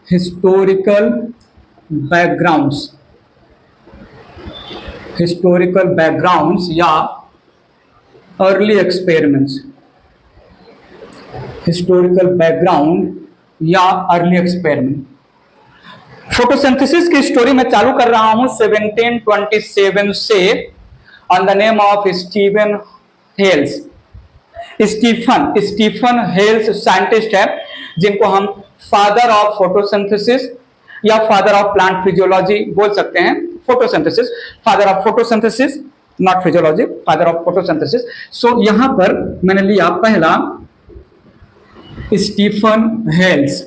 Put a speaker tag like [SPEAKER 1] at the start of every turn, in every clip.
[SPEAKER 1] Historical backgrounds, historical backgrounds या early experiments, historical background या early experiment. Photosynthesis की story मैं चालू कर रहा हूं 1727 से on the name of Stephen Hales. Stephen Hales scientist है जिनको हम फादर ऑफ फोटोसिंथेसिस या फादर ऑफ प्लांट फिजियोलॉजी बोल सकते हैं। Photosynthesis, father of photosynthesis, not physiology, father of photosynthesis. So यहां पर मैंने लिया पहला Stephen Hales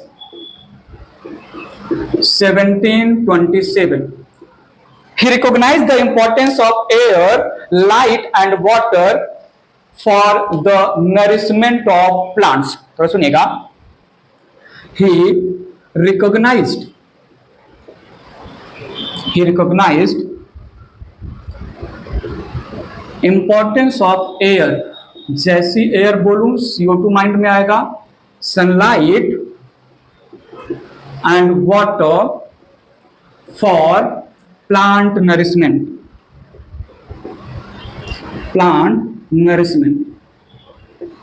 [SPEAKER 1] 1727। He recognized the importance of air, light and water for the nourishment of plants। थोड़ा सुनिएगा। He recognized importance of air। जैसी air बोलूं CO2 mind में आएगा, sunlight and water for plant nourishment,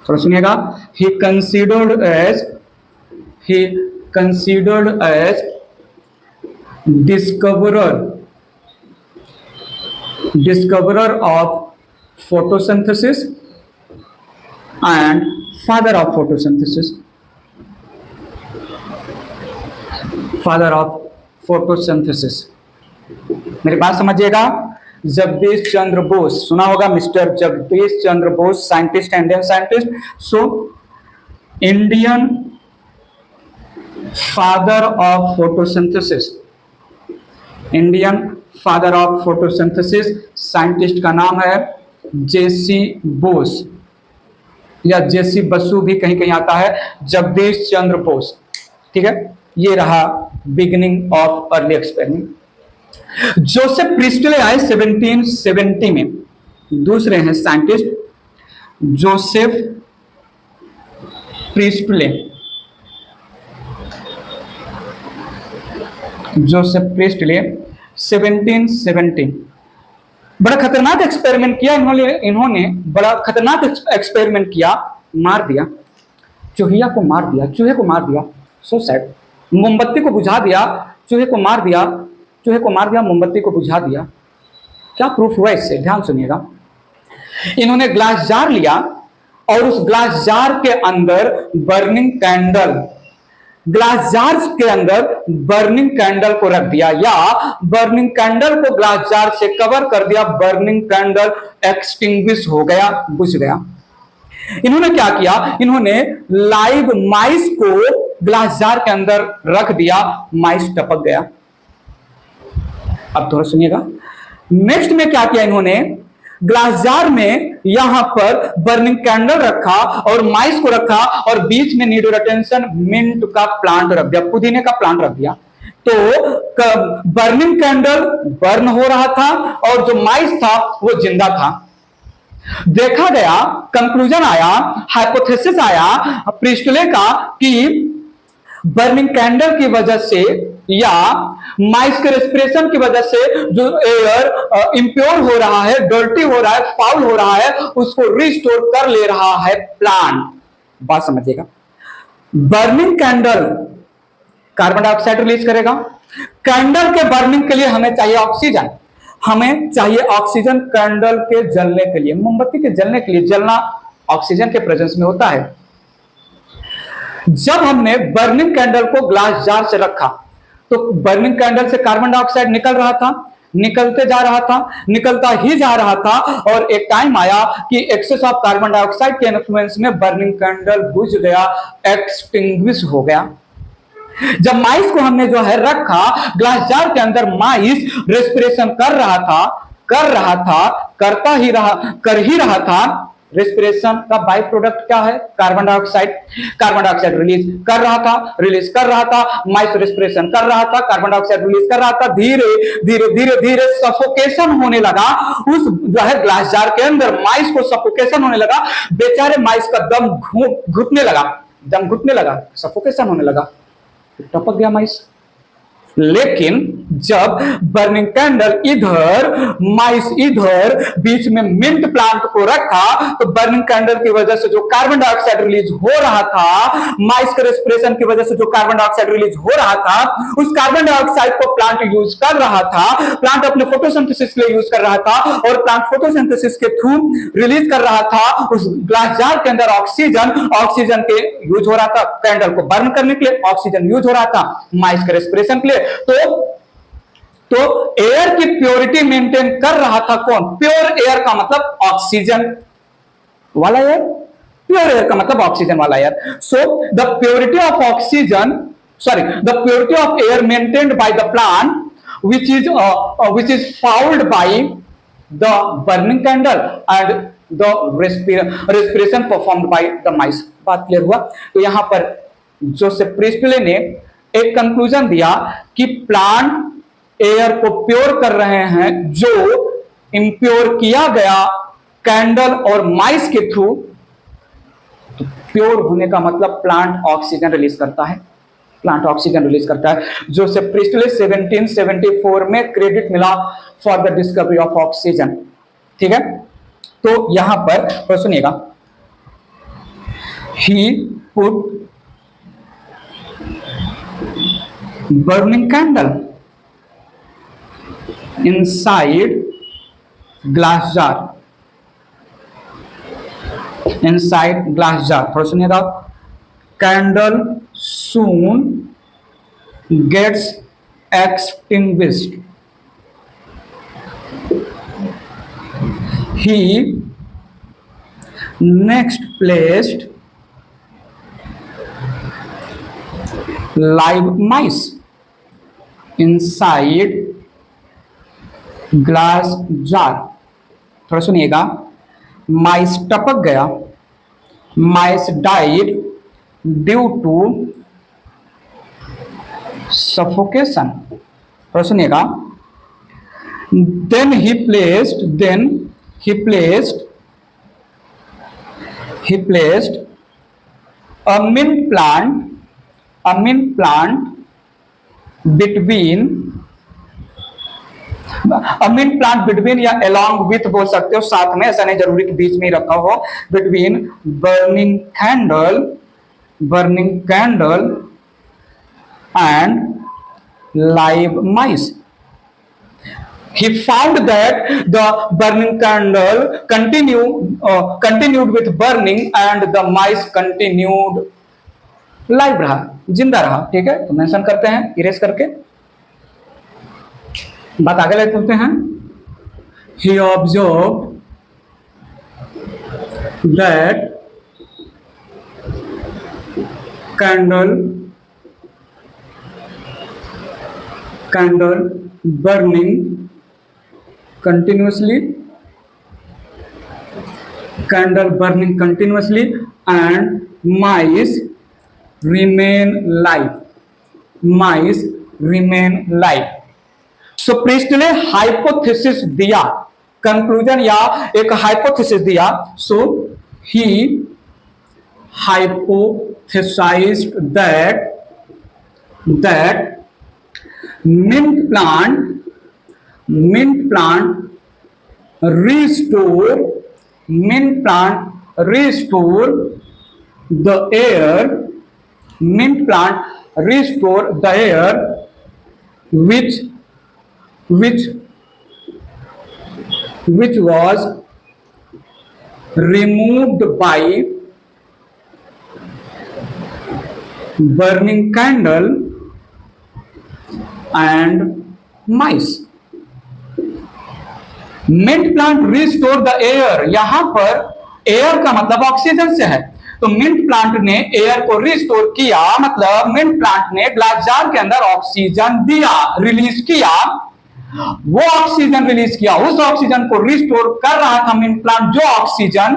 [SPEAKER 1] थोड़ा सुनिएगा। he considered as discoverer of photosynthesis and father of photosynthesis, मेरी बात समझिएगा। जगदीश चंद्र बोस, सुना होगा mister Jagdish Chandra Bose, scientist, Indian scientist. So Indian father of photosynthesis, Indian father of photosynthesis scientist का नाम है जेसी बोस या जेसी बसु भी कहीं कहीं आता है, जगदीश चंद्र बोस। ठीक है, ये रहा beginning of early experiment. Joseph Presley आए 1770 में, दूसरे हैं scientist Joseph Presley. Joseph Presley 1770। बड़ा खतरनाक एक्सपेरिमेंट किया इन्होंने बड़ा खतरनाक एक्सपेरिमेंट किया, मार दिया चूहे को मार दिया। So sad. मोमबत्ती को बुझा दिया, चूहे को मार दिया, मोमबत्ती को बुझा दिया। क्या प्रूफ हुआ इससे? ध्यान सुनिएगा। इन्होंने ग्लास जार लिया और उस ग्लास जार के अंदर बर्निंग कैंडल, ग्लास जार के अंदर बर्निंग कैंडल को रख दिया या बर्निंग कैंडल को ग्लास जार से कवर कर दिया। बर्निंग कैंडल एक्सटिंग्विश हो गया, बुझ गया। इन्होंने क्या किया? इन्होंने लाइव माइस को ग्लास जार के अंदर रख दिया, माइस टपक गया। अब थोड़ा सुनिएगा। नेक्स्ट में क्या किया इन्होंने? ग्लास जार में यहां पर बर्निंग कैंडल रखा और माइस को रखा और बीच में नीडोरेटेंसन मिंट का प्लांट रख दिया, पुदीने का प्लांट रख दिया। तो बर्निंग कैंडल बर्न हो रहा था और जो माइस था वो जिंदा था। देखा गया, कंक्लूजन आया, हाइपोथेसिस आया प्रिस्टले का कि बर्निंग कैंडल की वजह से या माइस के रेस्पिरेशन की वजह से जो एयर इंप्योर हो रहा है, डर्टी हो रहा है, फाउल हो रहा है, उसको रिस्टोर कर ले रहा है प्लांट। बात समझिएगा। Burning candle carbon dioxide release करेगा। कैंडल के बर्निंग के लिए हमें चाहिए ऑक्सीजन, हमें चाहिए ऑक्सीजन कैंडल के जलने के लिए, मोमबत्ती के जलने के लिए। जलना ऑक्सीजन के प्रेजेंस में होता है। जब हमने बर्निंग कैंडल को ग्लास जार से रखा तो बर्निंग कैंडल से कार्बन डाइऑक्साइड निकल रहा था, निकलते जा रहा था, निकलता ही जा रहा था और एक टाइम आया कि एक्सेस ऑफ कार्बन डाइऑक्साइड के इन्फ्लुएंस में बर्निंग कैंडल बुझ गया, एक्सटिंग्विश हो गया। जब माइस को हमने जो है रखा ग्लास जार के अंदर, माइस रेस्पिरेशन कर ही रहा था। रेस्पिरेशन का बाई प्रोडक्ट क्या है? Carbon dioxide. Carbon dioxide release कर रहा था, माइस रेस्पिरेशन कर रहा था, कार्बन डाइऑक्साइड रिलीज कर रहा था। धीरे सफोकेशन होने लगा उस जो है ग्लास जार के अंदर, माइस को सफोकेशन होने लगा। बेचारे माइस का दम घुटने लगा, सफोकेशन होने लगा। टपक गया माइस। लेकिन जब बर्निंग कैंडल इधर, माइस इधर, बीच में मिंट प्लांट को रखा, तो बर्निंग कैंडल की वजह से जो कार्बन डाइऑक्साइड रिलीज हो रहा था, माइस के रेस्पिरेशन की वजह से जो कार्बन डाइऑक्साइड रिलीज हो रहा था, उस कार्बन डाइऑक्साइड को प्लांट यूज कर रहा था। प्लांट अपने फोटोसिंथेसिस के लिए यूज कर रहा था, और प्लांट फोटोसिंथेसिस के थ्रू रिलीज कर रहा था उस ग्लास जार के अंदर ऑक्सीजन। ऑक्सीजन के यूज हो रहा था कैंडल को बर्न करने के लिए, ऑक्सीजन यूज हो रहा था माइस के रेस्पिरेशन के लिए। तो एयर की प्योरिटी मेंटेन कर रहा था कौन? प्योर एयर का मतलब ऑक्सीजन वाला एयर, प्योर एयर का मतलब ऑक्सीजन वाला air. So the purity of oxygen, the purity of air maintained by the plant which is fouled by the burning candle and the respiration performed by the mice। बात clear हुआ? तो यहां पर Joseph Presley ने एक conclusion दिया कि plant air को प्योर कर रहे हैं जो इंप्योर किया गया कैंडल और माइस के थ्रू। तो प्योर होने का मतलब प्लांट ऑक्सीजन रिलीज करता है, प्लांट ऑक्सीजन रिलीज करता है। जोसेफ प्रिस्टले 1774 में क्रेडिट मिला for the discovery of oxygen. ठीक है, तो यहां पर सुनिएगा, ही put burning candle inside glass jar, inside glass jar। थोड़ा सुनिएगा, candle soon gets extinguished। he next placed live mice inside glass jar। थोड़ा सुनिएगा, माइस टपक गया, माइस डाइड ड्यू टू सफोकेशन। थोड़ा सुनिएगा, then he placed a mint plant between या along with बोल सकते हो, साथ में, ऐसा नहीं जरूरी कि बीच में ही रखा हो। between burning candle and live mice। He found that the burning candle continued with burning and the mice continued live रहा, जिंदा रहा। ठीक है, तो मेंशन करते हैं इरेज करके, बात आगे ले चलते हैं। He observed that candle burning continuously and mice remain live। So Presley hypothesis दिया, कंक्लूजन या एक हाइपोथेसिस दिया। सो ही hypothesized that mint plant restore the air which was removed by burning candle and mice। Mint plant restore the air, यहां पर air का मतलब oxygen से है, तो मिंट प्लांट ने एयर को रिस्टोर किया, मतलब मिंट प्लांट ने ग्लास जार के अंदर ऑक्सीजन दिया, रिलीज किया। वो ऑक्सीजन रिलीज किया, उस ऑक्सीजन को रिस्टोर कर रहा था मिंट प्लांट, जो ऑक्सीजन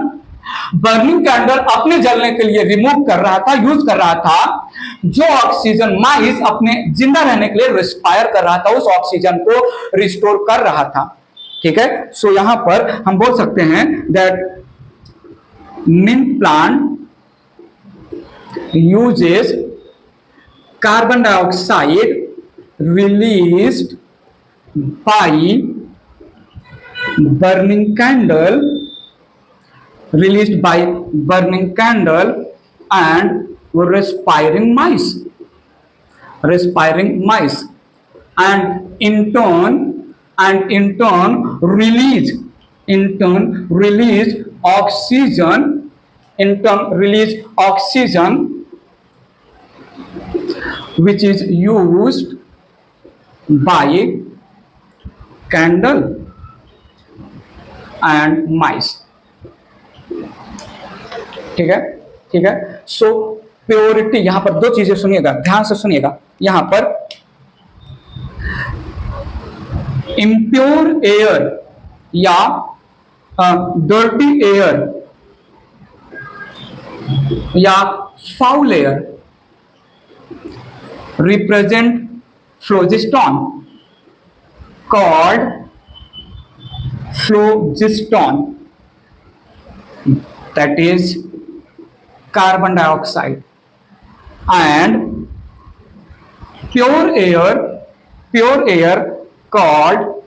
[SPEAKER 1] बर्निंग कैंडल अपने जलने के लिए रिमूव कर रहा था, यूज कर रहा था, जो ऑक्सीजन माइस अपने जिंदा रहने के लिए रिस्पायर कर रहा था, उस ऑक्सीजन को रिस्टोर कर रहा था। ठीक है, सो यहां पर हम बोल सकते हैं that mint plant uses carbon dioxide released by burning candle, and respiring mice, and in turn release oxygen, which is used by candle and mice. ठीक है। सो प्योरिटी, यहां पर दो चीजें सुनिएगा, ध्यान से सुनिएगा। यहां पर इम्प्योर एयर या डर्टी एयर या foul air represent phlogiston, called phlogiston, that is carbon dioxide, and pure air called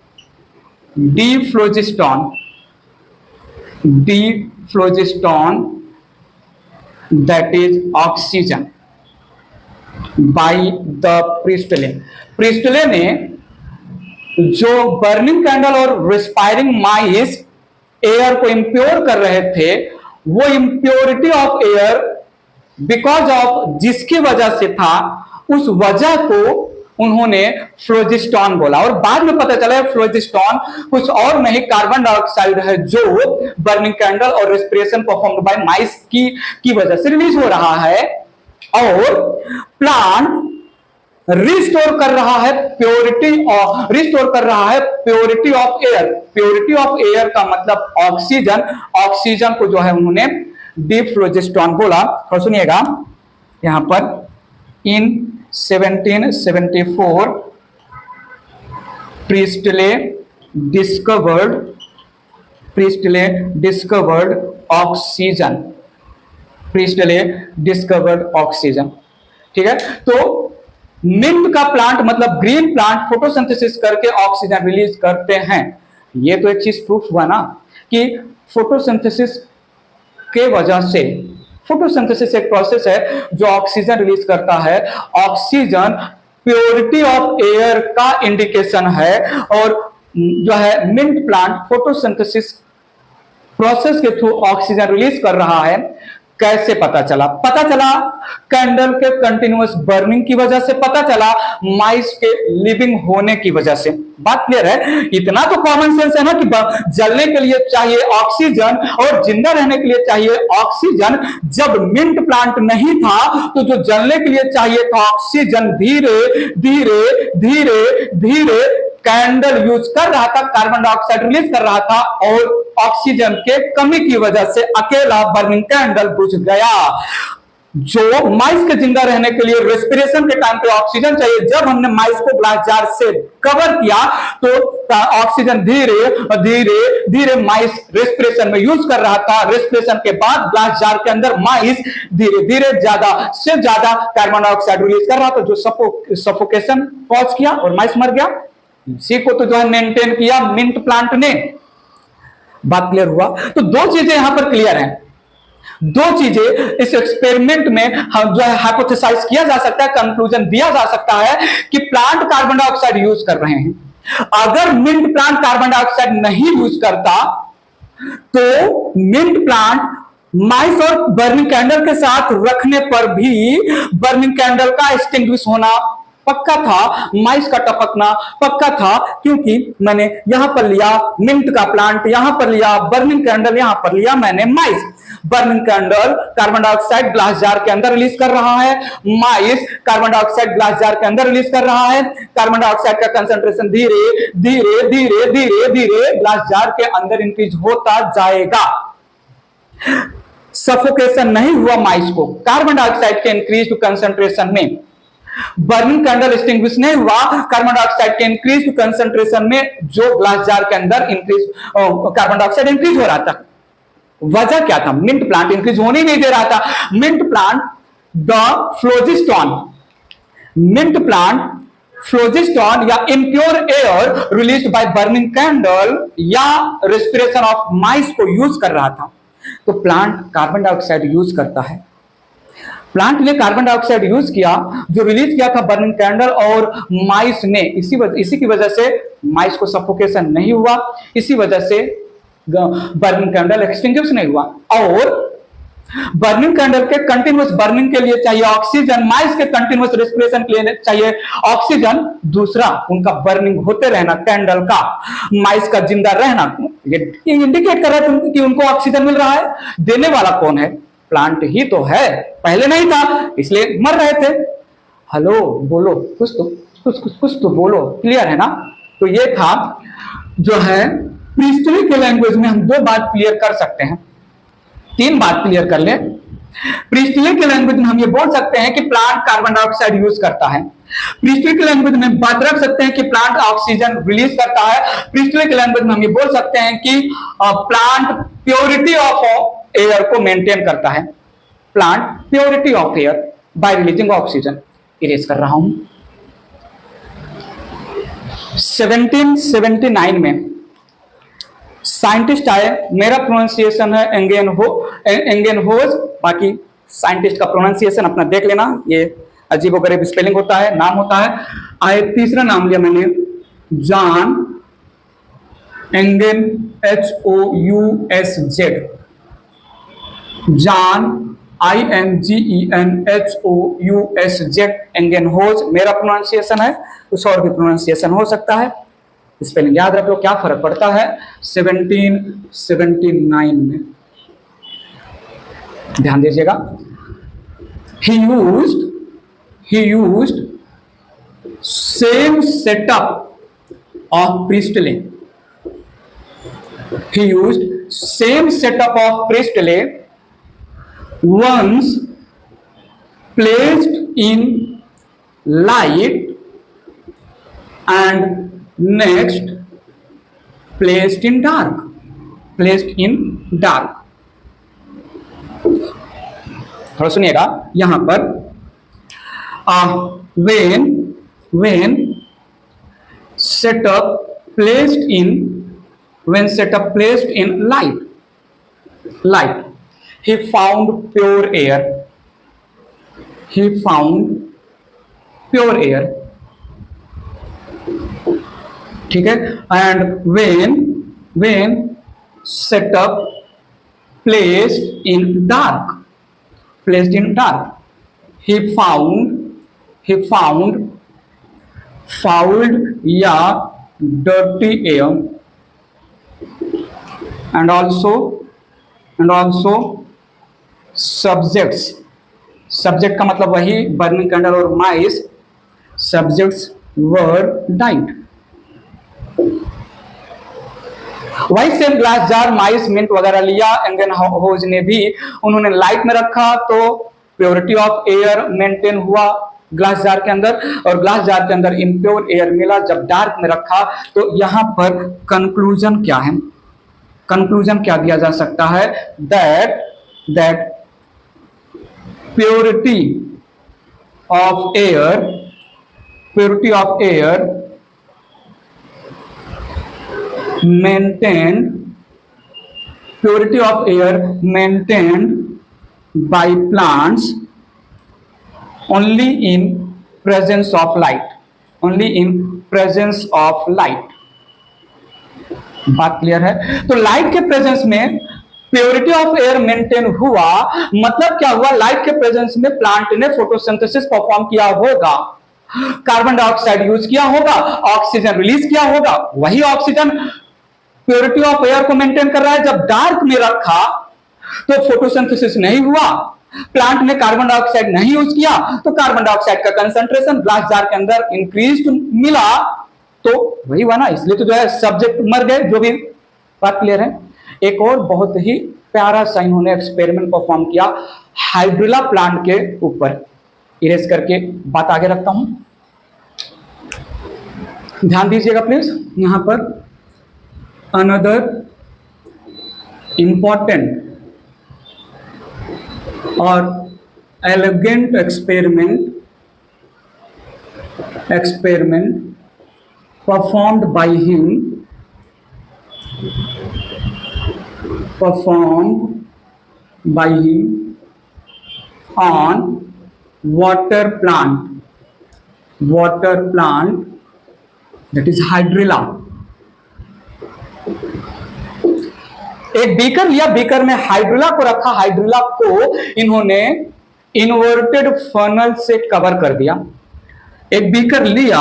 [SPEAKER 1] dephlogiston, that is oxygen by the Presley ने जो बर्निंग कैंडल और रिस्पायरिंग माइस एयर को इंप्योर कर रहे थे, वो impurity of air because of जिसकी वजह से था, उस वजह को उन्होंने फ्लोजिस्टॉन बोला। और बाद में पता चला फ्लोजिस्टॉन कुछ और नहीं, कार्बन डाइऑक्साइड है जो बर्निंग कैंडल और रेस्पिरेशन परफॉर्म्ड बाय माइस की वजह से रिलीज हो रहा है, और प्लांट रिस्टोर कर रहा है प्योरिटी ऑफ एयर का मतलब ऑक्सीजन को जो है उन्होंने डिफ्लोजिस्टॉन बोला। और सुनिएगा यहां पर इन 1774 प्रिस्टले डिस्कवर्ड ऑक्सीजन। ठीक है, तो मिंट का प्लांट मतलब ग्रीन प्लांट फोटोसिंथेसिस करके ऑक्सीजन रिलीज करते हैं। ये तो एक चीज प्रूफ हुआ ना कि फोटोसिंथेसिस के वजह से, फोटोसिंथेसिस एक प्रोसेस है जो ऑक्सीजन रिलीज करता है। ऑक्सीजन प्योरिटी ऑफ एयर का इंडिकेशन है, और जो है मिंट प्लांट फोटोसिंथेसिस प्रोसेस के थ्रू ऑक्सीजन रिलीज कर रहा है। कैसे पता चला? कैंडल के कंटिन्यूअस बर्निंग की वजह से पता चला, माइस के लिविंग होने की वजह से। बात क्लियर है? इतना तो कॉमन सेंस है ना कि जलने के लिए चाहिए ऑक्सीजन और जिंदा रहने के लिए चाहिए ऑक्सीजन। जब मिंट प्लांट नहीं था तो जो जलने के लिए चाहिए था ऑक्सीजन, धीरे धीरे कैंडल यूज कर रहा था, कार्बन डाइऑक्साइड रिलीज कर रहा था, और ऑक्सीजन के कमी की वजह से अकेला बर्निंग कैंडल बुझ गया। जो माइस के जिंदा रहने के लिए रेस्पिरेशन के टाइम पे ऑक्सीजन चाहिए, जब हमने माइस को ग्लास जार से कवर किया तो ऑक्सीजन धीरे माइस रेस्पिरेशन में यूज कर रहा था। रेस्पिरेशन के बाद ग्लास जार के अंदर माइस धीरे ज्यादा से ज्यादा कार्बन डाइऑक्साइड रिलीज कर रहा था, जो सफोकेशन कॉज किया और माइस मर गया। इसी को तो जो है मेंटेन किया मिंट प्लांट ने। बात क्लियर हुआ? तो दो चीजें यहां पर क्लियर हैं, दो चीजें इस एक्सपेरिमेंट में हम जो है हाइपोथेसाइज किया जा सकता है, कंक्लूजन दिया जा सकता है कि प्लांट कार्बन डाइऑक्साइड यूज कर रहे हैं। अगर मिंट प्लांट कार्बन डाइऑक्साइड नहीं यूज करता तो मिंट प्लांट माइस और बर्निंग कैंडल के साथ रखने पर भी बर्निंग कैंडल का एक्सटिंग्विश होना पक्का था, माइस का टपकना पक्का था, क्योंकि मैंने यहां पर लिया मिंट का प्लांट, यहां पर लिया बर्निंग कैंडल, यहां पर लिया मैंने mice. Burning candle carbon dioxide glass jar के अंदर रिलीज कर रहा है, mice carbon dioxide glass jar के अंदर रिलीज कर रहा है। कार्बन डाइऑक्साइड का कंसंट्रेशन धीरे ग्लास जार के अंदर इंक्रीज होता जाएगा। सफोकेशन नहीं हुआ माइस को कार्बन डाइऑक्साइड के इंक्रीज टू कंसंट्रेशन में। बर्निंग कैंडल एक्सटिंग्विश नहीं हुआ कार्बन डाइऑक्साइड के इंक्रीज टू कंसंट्रेशन में, जो ग्लास जार के अंदर इंक्रीज कार्बन डाइऑक्साइड इंक्रीज हो रहा था। वजह क्या था? मिंट प्लांट इंक्रीज होने नहीं दे रहा था। Mint plant the phlogiston mint plant, phlogiston या impure air released by burning candle या रेस्पिरेशन ऑफ माइस को यूज कर रहा था। तो प्लांट कार्बन डाइऑक्साइड यूज करता है। प्लांट ने कार्बन डाइऑक्साइड यूज किया जो रिलीज किया था बर्निंग कैंडल, और माइस ने इसी की वजह से माइस को सफोकेशन नहीं हुआ, इसी वजह से बर्निंग कैंडल एक्सटिंग्विश नहीं हुआ। और बर्निंग कैंडल के कंटिन्यूअस बर्निंग के लिए चाहिए ऑक्सीजन, माइस के कंटिन्यूअस रेस्पिरेशन के लिए चाहिए ऑक्सीजन। दूसरा उनका बर्निंग होते रहना कैंडल का, माइस का जिंदा रहना, ये इंडिकेट कर रहा है कि उनको ऑक्सीजन मिल रहा है। देने वाला कौन है? प्लांट ही तो है, पहले नहीं था इसलिए मर रहे थे। हेलो बोलो, कुछ तो बोलो, क्लियर है ना? तो ये था जो है प्रीहिस्टोरी के लैंग्वेज में हम 2 बात क्लियर कर सकते हैं, 3 बात क्लियर कर ले। प्रीहिस्टोरी के लैंग्वेज में हम ये बोल सकते हैं कि प्लांट कार्बन डाइऑक्साइड यूज करता है। प्रीहिस्टोरी के लैंग्वेज में बात रख सकते हैं कि प्लांट ऑक्सीजन रिलीज करता है। प्रीहिस्टोरी के लैंग्वेज में हम ये बोल सकते हैं कि प्लांट प्योरिटी ऑफ एयर को मेंटेन करता है। Plant purity of air by releasing oxygen. Erase कर रहा हूं। 1779 में साइंटिस्ट आए, मेरा प्रोनाउंसिएशन है एंगेनहोज, बाकी साइंटिस्ट का प्रोनाउंसिएशन अपना देख लेना, ये अजीबोगरीब स्पेलिंग होता है, नाम होता है। आए, तीसरा नाम लिया मैंने जॉन एंगेन, HOUSZ, जॉन INGENHOUSZ, एंगेनहोज मेरा प्रोनाउंसिएशन है, कुछ और भी प्रोनाउंसिएशन हो सकता है। स्पेलिंग याद रख लो, क्या फर्क पड़ता है। 1779 में ध्यान दीजिएगा। he used same setup of Priestley. He used same setup of Priestley once placed in light and next placed in dark. थोड़ा सुनिएगा यहां पर, when setup placed in light, he found pure air. ठीक है। And when setup placed in dark, he found fouled या dirty air, and also subject का मतलब वही बर्निंग कैंडल और माइस, subjects were died। वही सेम ग्लास जार, माइस, mint वगैरह लिया एंगेनहोज ने भी, उन्होंने लाइट में रखा तो प्योरिटी ऑफ एयर मेंटेन हुआ ग्लास जार के अंदर, और ग्लास जार के अंदर इम्प्योर एयर मिला जब डार्क में रखा। तो यहां पर कंक्लूजन क्या है? कंक्लूजन क्या दिया जा सकता है? That purity of air maintained by plants only in presence of light। बात क्लियर है? तो लाइट के प्रेजेंस में प्योरिटी ऑफ एयर मेंटेन हुआ, मतलब क्या हुआ? लाइट के प्रेजेंस में प्लांट ने फोटोसिंथेसिस परफॉर्म किया होगा, कार्बन डाइऑक्साइड यूज किया होगा, ऑक्सीजन रिलीज किया होगा। वही ऑक्सीजन प्योरिटी ऑफ एयर को मेंटेन कर रहा है। जब डार्क में रखा तो फोटोसिंथेसिस नहीं हुआ, प्लांट ने कार्बन डाइऑक्साइड नहीं यूज किया, तो कार्बन डाइऑक्साइड का कंसंट्रेशन ग्लास जार के अंदर इंक्रीज मिला, तो वही हुआ ना। इसलिए तो जो है सब्जेक्ट मर गए। जो भी बात क्लियर है। एक और बहुत ही प्यारा सा इन्होंने एक्सपेरिमेंट परफॉर्म किया हाइड्रिला प्लांट के ऊपर। इरेज करके बात आगे रखता हूं, ध्यान दीजिएगा प्लीज। यहां पर अनदर इंपॉर्टेंट और elegant experiment experiment performed by him on water plant that is hydrilla। एक बीकर लिया, बीकर में हाइड्रिला को रखा, हाइड्रिला को इन्होंने इन्वर्टेड फनल से कवर कर दिया। एक बीकर लिया,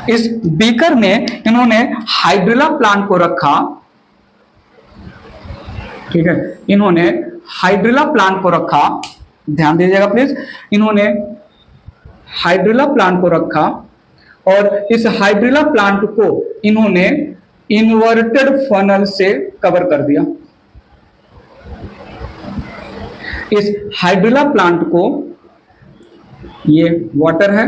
[SPEAKER 1] इस बीकर में इन्होंने हाइड्रिला प्लांट को रखा, ठीक है, इन्होंने हाइड्रिला प्लांट को रखा, ध्यान दीजिएगा प्लीज, इन्होंने हाइड्रिला प्लांट को रखा और इस हाइड्रिला प्लांट को इन्होंने इन्वर्टेड फनल से कवर कर दिया। इस हाइड्रिला प्लांट को, ये वाटर है,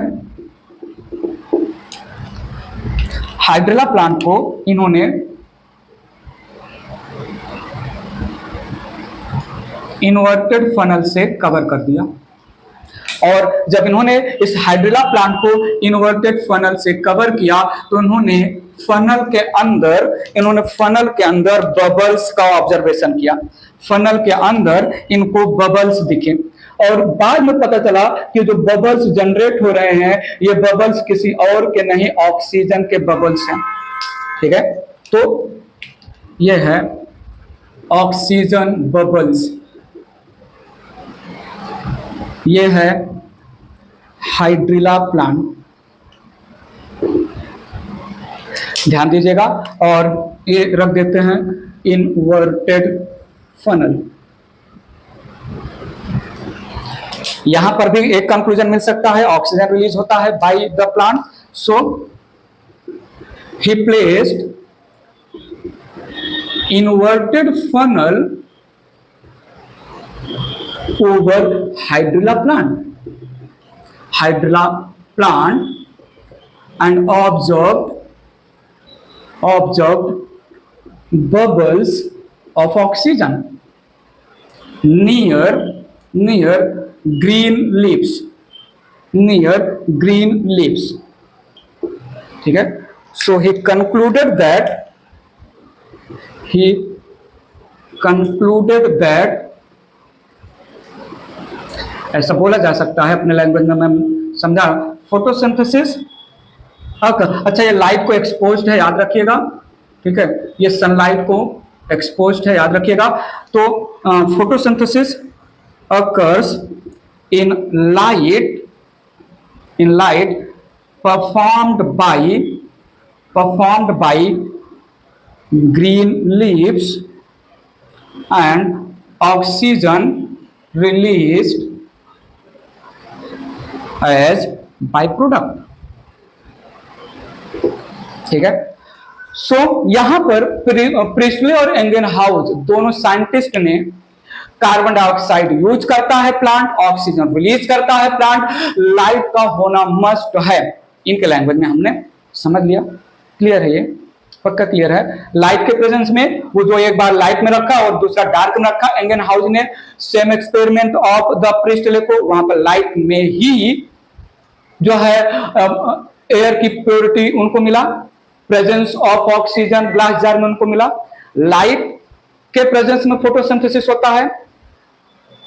[SPEAKER 1] हाइड्रिला प्लांट को इन्होंने इन्वर्टेड फनल से कवर कर दिया। और जब इन्होंने इस हाइड्रिला प्लांट को इन्वर्टेड फनल से कवर किया तो इन्होंने फनल के अंदर बबल्स का ऑब्जर्वेशन किया। फनल के अंदर इनको बबल्स दिखे और बाद में पता चला कि जो बबल्स जनरेट हो रहे हैं ये बबल्स किसी और के नहीं, ऑक्सीजन के बबल्स हैं। ठीक है, तो ये है ऑक्सीजन बबल्स, ये है हाइड्रिला प्लांट, ध्यान दीजिएगा। और ये रख देते हैं इनवर्टेड फनल। यहां पर भी एक कंक्लूजन मिल सकता है, ऑक्सीजन रिलीज होता है by the plant, so he placed inverted funnel over hydrilla plant and observed bubbles of oxygen near green leaves, ठीक है। So he concluded that ऐसा बोला जा सकता है अपने लैंग्वेज में, मैं समझा, फोटोसिंथेसिस। अच्छा, ये लाइट को एक्सपोज्ड है, याद रखिएगा, ठीक है, ये सनलाइट को एक्सपोज्ड है, याद रखिएगा। तो photosynthesis occurs in light performed by green leaves and oxygen released as byproduct, ठीक है। सो यहां पर प्रिस्टले और एंगेनहाउस दोनों साइंटिस्ट ने कार्बन डाइऑक्साइड यूज करता है प्लांट, ऑक्सीजन रिलीज करता है प्लांट, लाइट का होना मस्ट है, इनके लैंग्वेज में हमने समझ लिया। क्लियर है, ये पक्का क्लियर है। लाइट के प्रेजेंस में वो जो एक बार लाइट में रखा और दूसरा डार्क में रखा, एंगेनहाउस ने same experiment of the Presley को वहां पर लाइट में ही जो है एयर की प्योरिटी उनको मिला, presence of oxygen glass jar में उनको मिला। लाइट के प्रेजेंस में फोटोसिंथेसिस होता है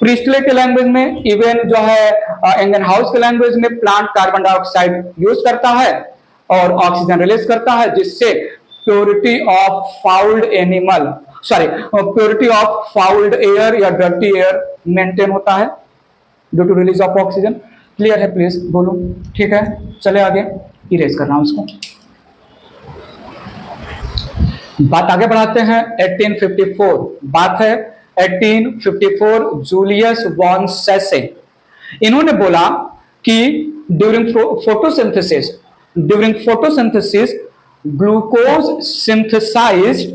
[SPEAKER 1] प्रिस्टले के लैंग्वेज में, इवन जो है एंगेनहाउस के लैंग्वेज में प्लांट कार्बन डाइऑक्साइड यूज करता है और ऑक्सीजन रिलीज करता है, जिससे प्योरिटी ऑफ फाउल्ड एयर या डर्टी एयर मेंटेन होता है due to release of oxygen. Clear है, प्लीज बोलो, ठीक है। चले आगे, इरेज कर रहा हूं उसको, बात आगे बढ़ाते हैं। 1854 बात है 1854, जूलियस वॉन सेसे। इन्होंने बोला कि during photosynthesis glucose synthesized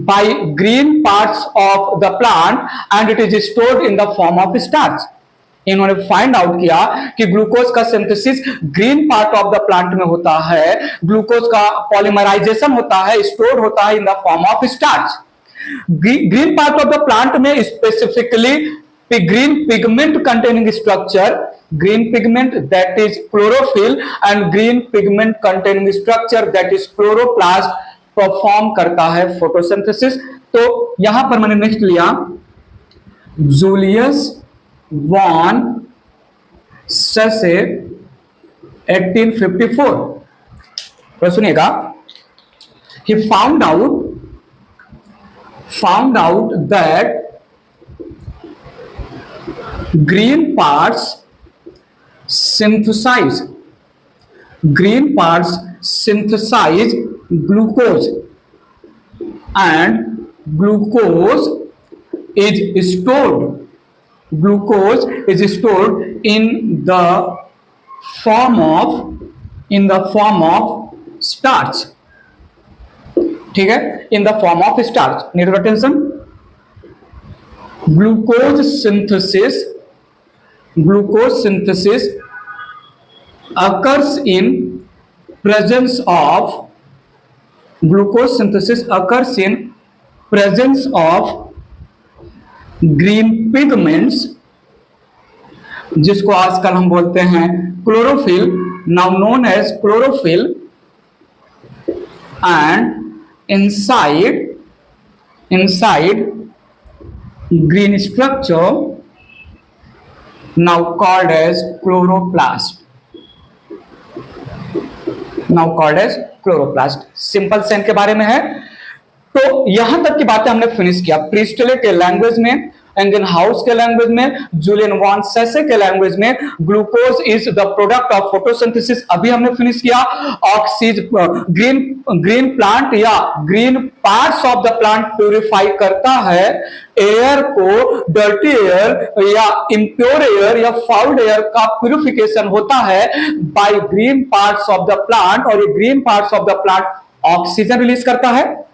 [SPEAKER 1] by green parts of the plant and it is stored in the form of starch। इन्होंने फाइंड आउट किया कि ग्लूकोज का synthesis green part of the plant में होता है, ग्लूकोज का पॉलीमराइजेशन होता है, स्टोर होता है in the form of starch. Green part of the plant में specifically green pigment containing structure green pigment that is chlorophyll and green pigment containing structure that is chloroplast perform करता है photosynthesis. तो यहां पर मैंने next लिया Julius von ससे 1854। तो सुनिएगा, he found out that green parts synthesize glucose, and glucose is stored in the form of starch। ठीक है, in the form of starch। need attention, glucose synthesis occurs in presence of green pigments, जिसको आजकल हम बोलते हैं chlorophyll, now known as chlorophyll, and inside green structure now called as chloroplast। Simple cell के बारे में है। तो यहां तक की बातें हमने फिनिश किया। प्रिस्टले के लैंग्वेज में, एंगनहाउस के लैंग्वेज में, जूलियन वॉन सेसे के लैंग्वेज में, glucose is the product of photosynthesis अभी हमने फिनिश किया। ग्रीन प्लांट या green parts of the plant purify करता है एयर को, डर्टी एयर या इम्प्योर एयर या फाउल्ड एयर का प्यूरिफिकेशन होता है by green parts of the plant, और ये green parts of the plant oxygen release करता है।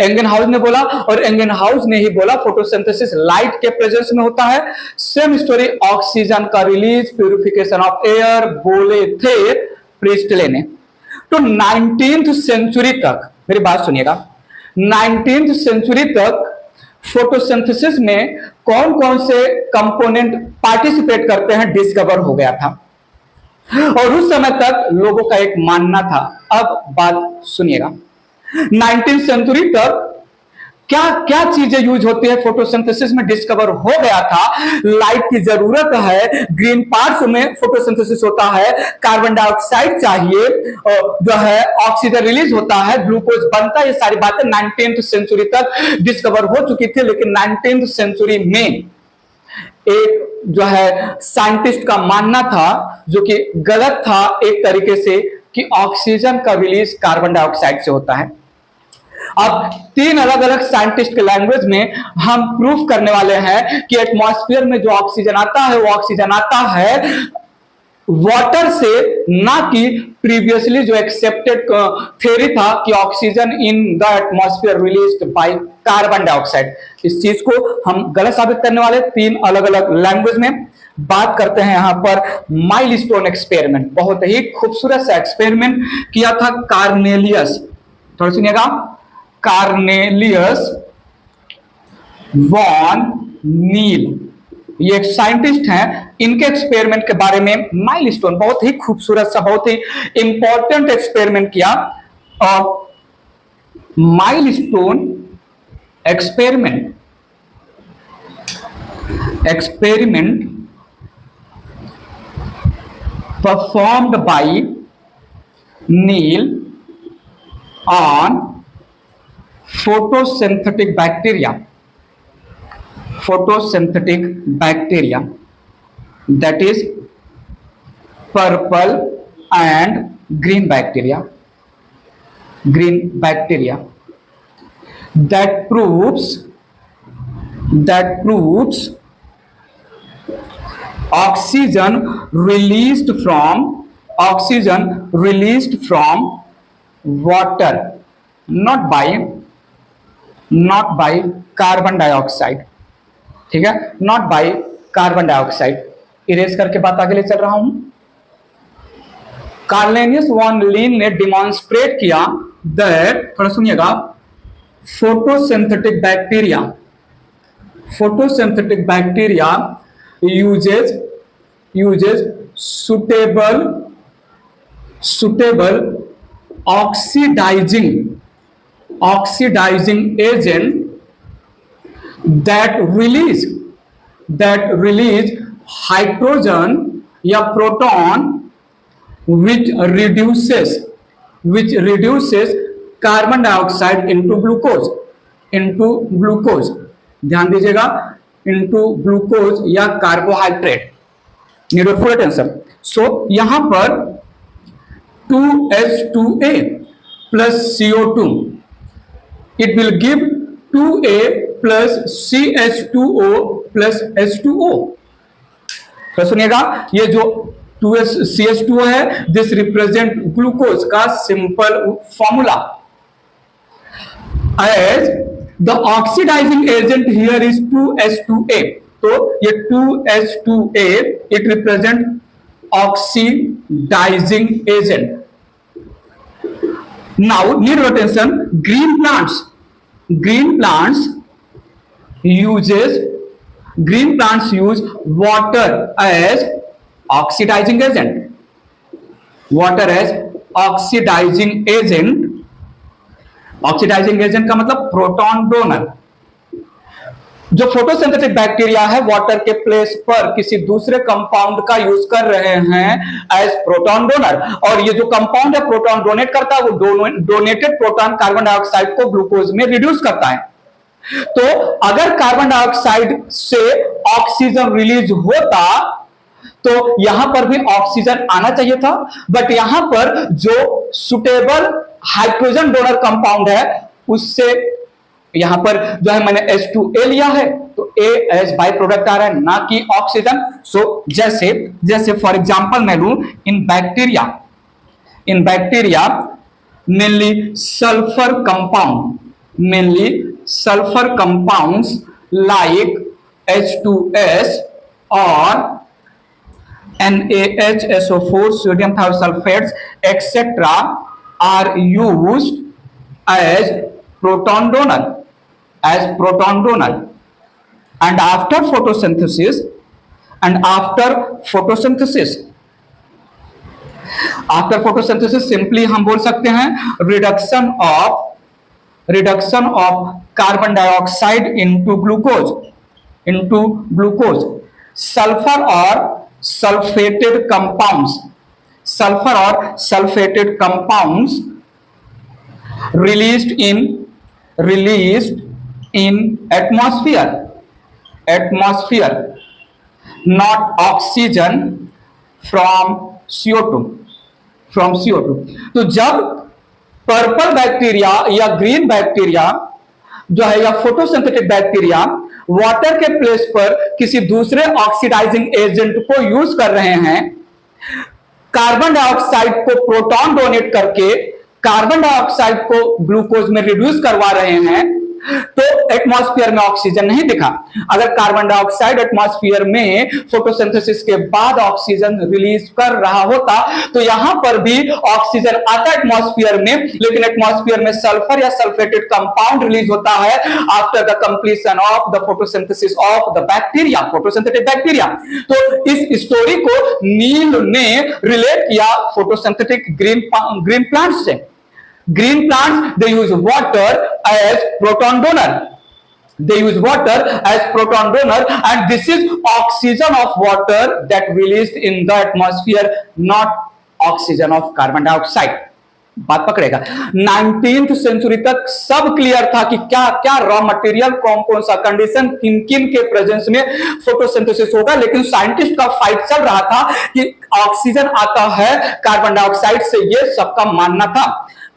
[SPEAKER 1] एंगनहाउस ने बोला, और एंगनहाउस ने ही बोला फोटोसिंथेसिस लाइट के प्रेजेंस में होता है। सेम स्टोरी ऑक्सीजन का रिलीज, प्यूरिफिकेशन ऑफ एयर बोले थे प्रिस्टले ने। तो 19th सेंचुरी तक, मेरी बात सुनिएगा, 19th सेंचुरी तक फोटोसिंथेसिस में कौन कौन से कंपोनेंट पार्टिसिपेट करते हैं डिस्कवर हो गया था, और उस समय तक लोगों का एक मानना था। अब बात सुनिएगा, 19th सेंचुरी तक क्या क्या चीजें यूज होती है फोटोसिंथेसिस में डिस्कवर हो गया था। लाइट की जरूरत है, ग्रीन पार्ट्स में फोटोसिंथेसिस होता है, कार्बन डाइऑक्साइड चाहिए, जो है ऑक्सीजन रिलीज होता है, ग्लूकोज बनता है। ये सारी बातें 19th सेंचुरी तक डिस्कवर हो चुकी थी। लेकिन 19th सेंचुरी में एक जो है साइंटिस्ट का मानना था, जो कि गलत था एक तरीके से, कि ऑक्सीजन का रिलीज कार्बन डाइऑक्साइड से होता है। अब 3 अलग अलग साइंटिस्ट के लैंग्वेज में हम प्रूफ करने वाले हैं कि एटमॉस्फेयर में जो ऑक्सीजन आता है वो ऑक्सीजन आता है वाटर से, ना कि प्रीवियसली जो एक्सेप्टेड थ्योरी था कि oxygen in the atmosphere released by carbon dioxide. इस चीज को हम गलत साबित करने वाले 3 अलग अलग लैंग्वेज में। बात करते हैं यहां पर माइलस्टोन एक्सपेरिमेंट। बहुत ही खूबसूरत सा एक्सपेरिमेंट किया था कार्नेलियस, थोड़ा सुनिएगा, कार्नेलियस वॉन नील, ये एक साइंटिस्ट हैं। इनके एक्सपेरिमेंट के बारे में माइलस्टोन, बहुत ही खूबसूरत सा, बहुत ही इंपॉर्टेंट एक्सपेरिमेंट किया। और milestone experiment performed by Neil on photosynthetic bacteria, that is purple and green bacteria, that proves oxygen released from water, not by carbon dioxide। ठीक है, not by carbon dioxide। Erase करके बात आगे ले चल रहा हूं। कार्नेलियस वॉन नील ने डिमॉन्स्ट्रेट किया दैट, थोड़ा सुनिएगा, photosynthetic bacteria uses uses suitable oxidizing agent that release hydrogen या proton which reduces carbon dioxide into glucose. ध्यान दीजिएगा, into glucose या carbohydrate. Need full attention. So यहां पर 2H2A plus CO2, it will give 2A plus CH2O plus H2O. तो सुनिएगा, ये जो 2CH2O है, दिस रिप्रेजेंट ग्लूकोज का simple formula. As the oxidizing agent here is 2H2A. तो ये 2H2A it represent oxidizing agent. Now need attention, green plants use water as oxidizing agent. Oxidizing agent का मतलब प्रोटॉन डोनर. जो photosynthetic bacteria है water के place पर किसी दूसरे कंपाउंड का यूज कर रहे हैं एज प्रोटॉन डोनर, और ये जो कंपाउंड है प्रोटॉन डोनेट करता है, वो डोनेटेड प्रोटॉन कार्बन डाइऑक्साइड को ग्लूकोज में रिड्यूस करता है. तो अगर कार्बन डाइऑक्साइड से ऑक्सीजन रिलीज होता तो यहां पर भी ऑक्सीजन आना चाहिए था, बट यहां पर जो सुटेबल हाइड्रोजन डोनर कंपाउंड है उससे यहां पर जो है मैंने H2A लिया है, तो A एज बाय प्रोडक्ट आ रहा है, ना कि ऑक्सीजन. सो जैसे फॉर एग्जांपल मैं लूं, इन bacteria mainly sulfur compounds like H2S or NaHSO4, sodium thiosulfates, etc. are used as proton donor. And after photosynthesis simply हम बोल सकते हैं reduction of carbon dioxide into glucose. Sulphur और sulphated compounds released in atmosphere, not oxygen from CO2. तो जब purple bacteria या green bacteria जो है या फोटोसिंथेटिक बैक्टीरिया वाटर के प्लेस पर किसी दूसरे ऑक्सीडाइजिंग एजेंट को यूज कर रहे हैं, कार्बन डाइऑक्साइड को प्रोटॉन डोनेट करके कार्बन डाइऑक्साइड को ग्लूकोज में रिड्यूस करवा रहे हैं, तो एटमॉस्फेयर में ऑक्सीजन नहीं दिखा. अगर कार्बन डाइऑक्साइड एटमॉस्फेयर में फोटोसिंथेसिस के बाद ऑक्सीजन रिलीज कर रहा होता तो यहां पर भी ऑक्सीजन आता एटमॉस्फेयर में, लेकिन एटमॉस्फेयर में सल्फर या सल्फेटेड कंपाउंड रिलीज होता है after the completion of the photosynthesis of the bacteria, photosynthetic bacteria. तो इस स्टोरी को नील ने रिलेट किया फोटोसिंथेटिक ग्रीन प्लांट्स से. Green plants, they use water as proton donor. And this is oxygen of water that released in the atmosphere, not oxygen of carbon dioxide. बात पकड़ेगा. 19th century तक सब clear था कि क्या क्या रॉ मटेरियल, कौन सा कंडीशन, किन के प्रेजेंस में फोटोसिंथेसिस होगा, लेकिन साइंटिस्ट का फाइट चल रहा था कि ऑक्सीजन आता है कार्बन डाइऑक्साइड से, ये सबका मानना था.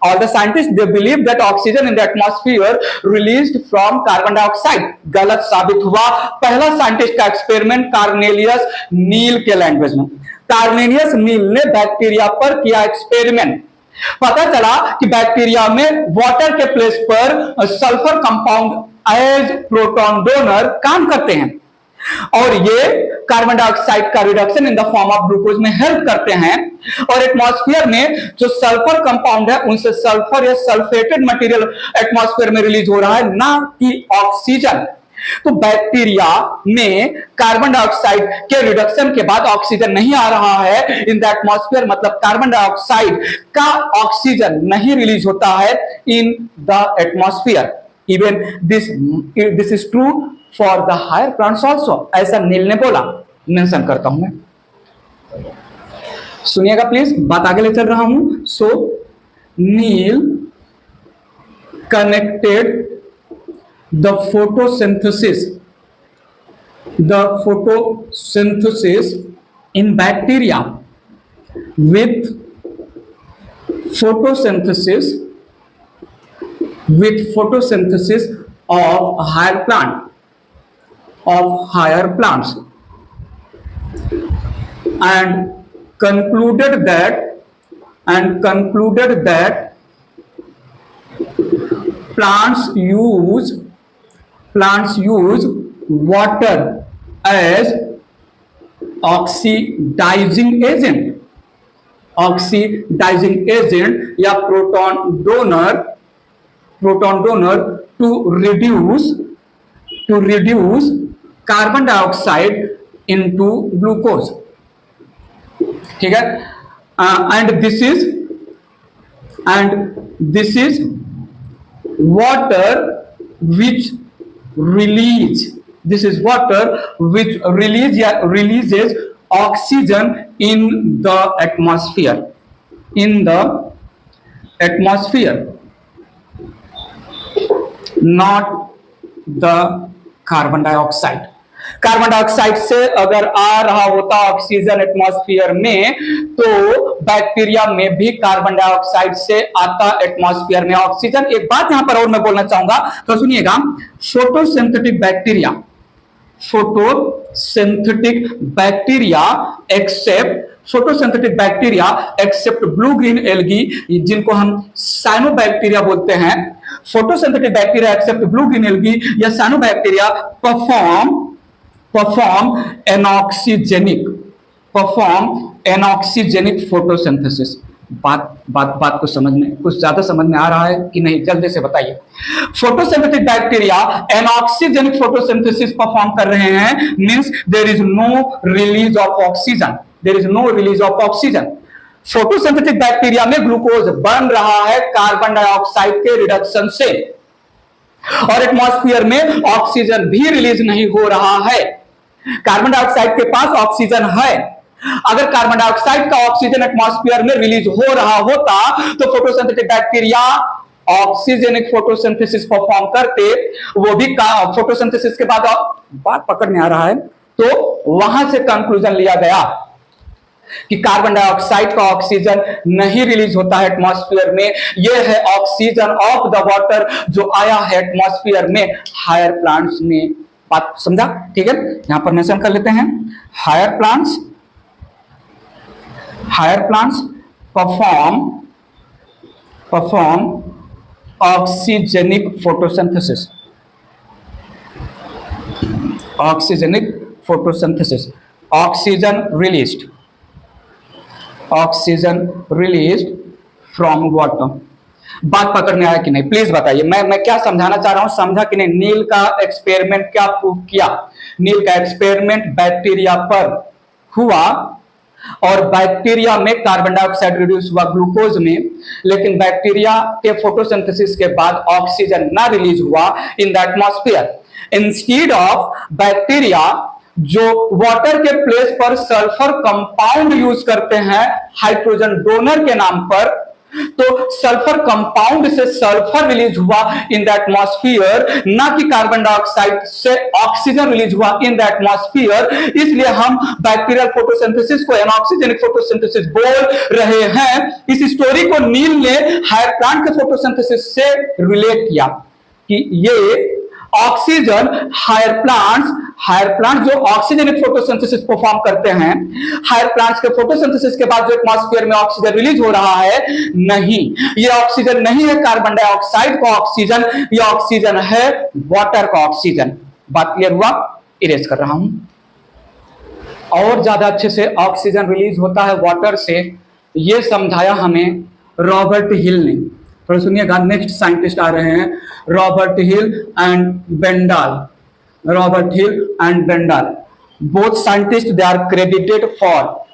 [SPEAKER 1] All the scientists they believe that oxygen in the atmosphere released from carbon dioxide. गलत साबित हुआ. पहला साइंटिस्ट का एक्सपेरिमेंट कार्नेलियस नील के लैंग्वेज में. कार्नेलियस नील ने बैक्टीरिया पर किया एक्सपेरिमेंट. पता चला कि बैक्टीरिया में वाटर के प्लेस पर sulphur compound as proton donor काम करते हैं, और ये कार्बन डाइऑक्साइड का reduction in the form of glucose में हेल्प करते हैं. और एटमॉस्फेयर में जो सल्फर कंपाउंड है उनसे सल्फर या सल्फेटेड मटेरियल एटमॉस्फेयर में रिलीज हो रहा है, ना कि ऑक्सीजन. तो बैक्टीरिया में कार्बन डाइऑक्साइड के रिडक्शन के बाद ऑक्सीजन नहीं आ रहा है इन द एटमॉस्फेयर, मतलब कार्बन डाइऑक्साइड का ऑक्सीजन नहीं रिलीज होता है in the atmosphere. Even this is true for the higher plants also, ऐसा नील ने बोला। मेंशन करता हूं मैं, सुनिएगा प्लीज, बात आगे ले चल रहा हूं। सो नील connected the photosynthesis in bacteria with photosynthesis of higher plants and concluded that plants use water as oxidizing agent या proton donor to reduce carbon dioxide into glucose, ठीक है। and this is water which releases oxygen in the atmosphere, not the carbon dioxide। Carbon dioxide से अगर आ रहा होता oxygen atmosphere में, तो bacteria में भी कार्बन डाइऑक्साइड से आता एटमॉस्फेयर में ऑक्सीजन। एक बात यहां पर और मैं बोलना चाहूंगा, तो सुनिएगा। Photosynthetic bacteria except blue green algae, जिनको हम साइनोबैक्टीरिया बोलते हैं। Photosynthetic bacteria except blue green algae या साइनोबैक्टीरिया perform एनॉक्सीजेनिक फोटोसिंथेसिस। बात को समझ में कुछ ज्यादा समझ में आ रहा है कि नहीं, जल्दी से बताइए। Photosynthetic bacteria anoxygenic photosynthesis perform कर रहे हैं, means there is no release of oxygen. Photosynthetic bacteria में ग्लूकोज बन रहा है कार्बन डाइऑक्साइड के रिडक्शन से, और एटमॉस्फेयर में ऑक्सीजन भी रिलीज नहीं हो रहा है। कार्बन डाइऑक्साइड के पास ऑक्सीजन है। अगर कार्बन डाइऑक्साइड का ऑक्सीजन एटमॉस्फेयर में रिलीज हो रहा होता तो photosynthetic bacteria oxygenic photosynthesis perform करते, वो भी फोटोसिंथेसिस के बाद, बात पकड़ में आ रहा है, तो वहां से कंक्लूजन लिया गया कि कार्बन डाइऑक्साइड का ऑक्सीजन नहीं रिलीज होता है एटमॉस्फेयर में। यह है ऑक्सीजन ऑफ द वाटर जो आया है एटमॉस्फेयर में हायर प्लांट्स में। बात समझा, ठीक है। यहां पर मेंशन कर लेते हैं, higher plants perform oxygenic photosynthesis. Oxygen released from water. बात पकड़ में आया कि नहीं, प्लीज बताइए। मैं क्या समझाना चाह रहा हूं, समझा कि नहीं? नील का एक्सपेरिमेंट क्या प्रूव किया? नील का एक्सपेरिमेंट बैक्टीरिया पर हुआ, और बैक्टीरिया में कार्बन डाइऑक्साइड रिड्यूस हुआ ग्लूकोज में, लेकिन बैक्टीरिया के फोटोसिंथेसिस के बाद ऑक्सीजन ना रिलीज हुआ इन the atmosphere. Instead of bacteria जो वाटर के प्लेस पर सल्फर कंपाउंड यूज करते हैं हाइड्रोजन डोनर के नाम पर, तो सल्फर कंपाउंड से सल्फर रिलीज हुआ इन द एटमॉस्फेयर, ना कि कार्बन डाइऑक्साइड से ऑक्सीजन रिलीज हुआ इन द एटमॉस्फेयर। इसलिए हम बैक्टीरियल फोटोसिंथेसिस को एनऑक्सीजेनिक फोटोसिंथेसिस बोल रहे हैं। इस स्टोरी को नील ने हायर प्लांट के फोटोसिंथेसिस से रिलेट किया कि ये ऑक्सीजन हायर प्लांट्स जो ऑक्सीजनिक फोटोसिंथेसिस परफॉर्म करते हैं, हायर प्लांट्स के फोटोसिंथेसिस के बाद जो एटमॉस्फेयर में ऑक्सीजन रिलीज हो रहा है, नहीं, ये ऑक्सीजन नहीं है कार्बन डाइऑक्साइड का ऑक्सीजन, ये ऑक्सीजन है वाटर का ऑक्सीजन। बात क्लियर हुआ? इरेज कर रहा हूं। और ज्यादा अच्छे से ऑक्सीजन रिलीज होता है वाटर से, ये समझाया हमें रॉबर्ट हिल ने। थोड़ा सुनिएगा, नेक्स्ट साइंटिस्ट आ रहे हैं, Robert Hill and Bendall. Robert Hill and Bendall. Both scientists they are credited for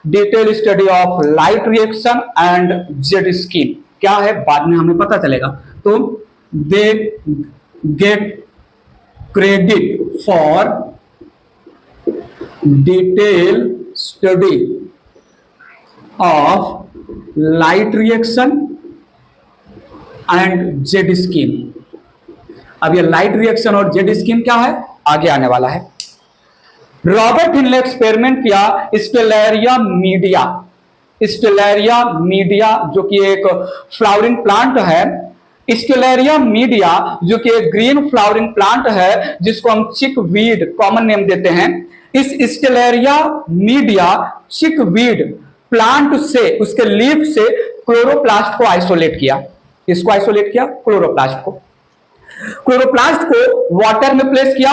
[SPEAKER 1] detailed study of light reaction and Z skin. क्या है बाद में हमें पता चलेगा. तो they get credit for detailed study of light reaction and Z scheme. अब ये लाइट रिएक्शन और जेड स्कीम क्या है आगे आने वाला है. रॉबर्ट हिल ने एक्सपेरिमेंट किया स्टेलेरिया मीडिया जो कि एक फ्लावरिंग प्लांट है. स्टेलेरिया मीडिया जो कि एक ग्रीन फ्लावरिंग प्लांट है जिसको हम चिकवीड कॉमन नेम देते हैं. इस स्टेलेरिया मीडिया चिकवीड प्लांट से उसके लीफ से क्लोरोप्लास्ट को आइसोलेट किया. इसको आइसोलेट किया क्लोरोप्लास्ट को वाटर में प्लेस किया.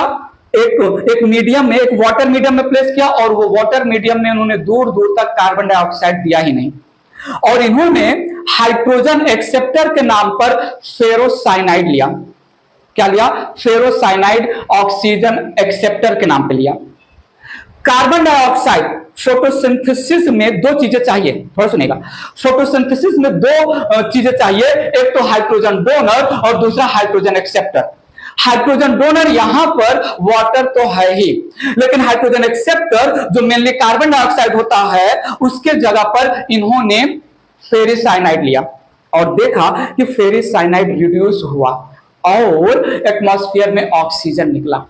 [SPEAKER 1] एक मीडियम में एक वाटर मीडियम में प्लेस किया और वो वाटर मीडियम में उन्होंने दूर दूर तक कार्बन डाइऑक्साइड दिया ही नहीं. और इन्होंने हाइड्रोजन एक्सेप्टर के नाम पर फेरोसाइनाइड लिया. क्या लिया? फेरोसाइनाइड ऑक्सीजन एक्सेप्टर के नाम पे लिया. कार्बन डाइऑक्साइड फोटोसिंथेसिस में दो चीजें चाहिए. थोड़ा सुनेगा. फोटोसिंथेसिस में दो चीजें चाहिए. एक तो हाइड्रोजन डोनर और दूसरा हाइड्रोजन एक्सेप्टर. हाइड्रोजन डोनर यहां पर वाटर तो है ही, लेकिन हाइड्रोजन एक्सेप्टर जो मेनली कार्बन डाइऑक्साइड होता है उसके जगह पर इन्होंने फेरिसाइनाइड लिया और देखा कि फेरिसाइनाइड रिड्यूस हुआ और एटमॉस्फेयर में ऑक्सीजन निकला.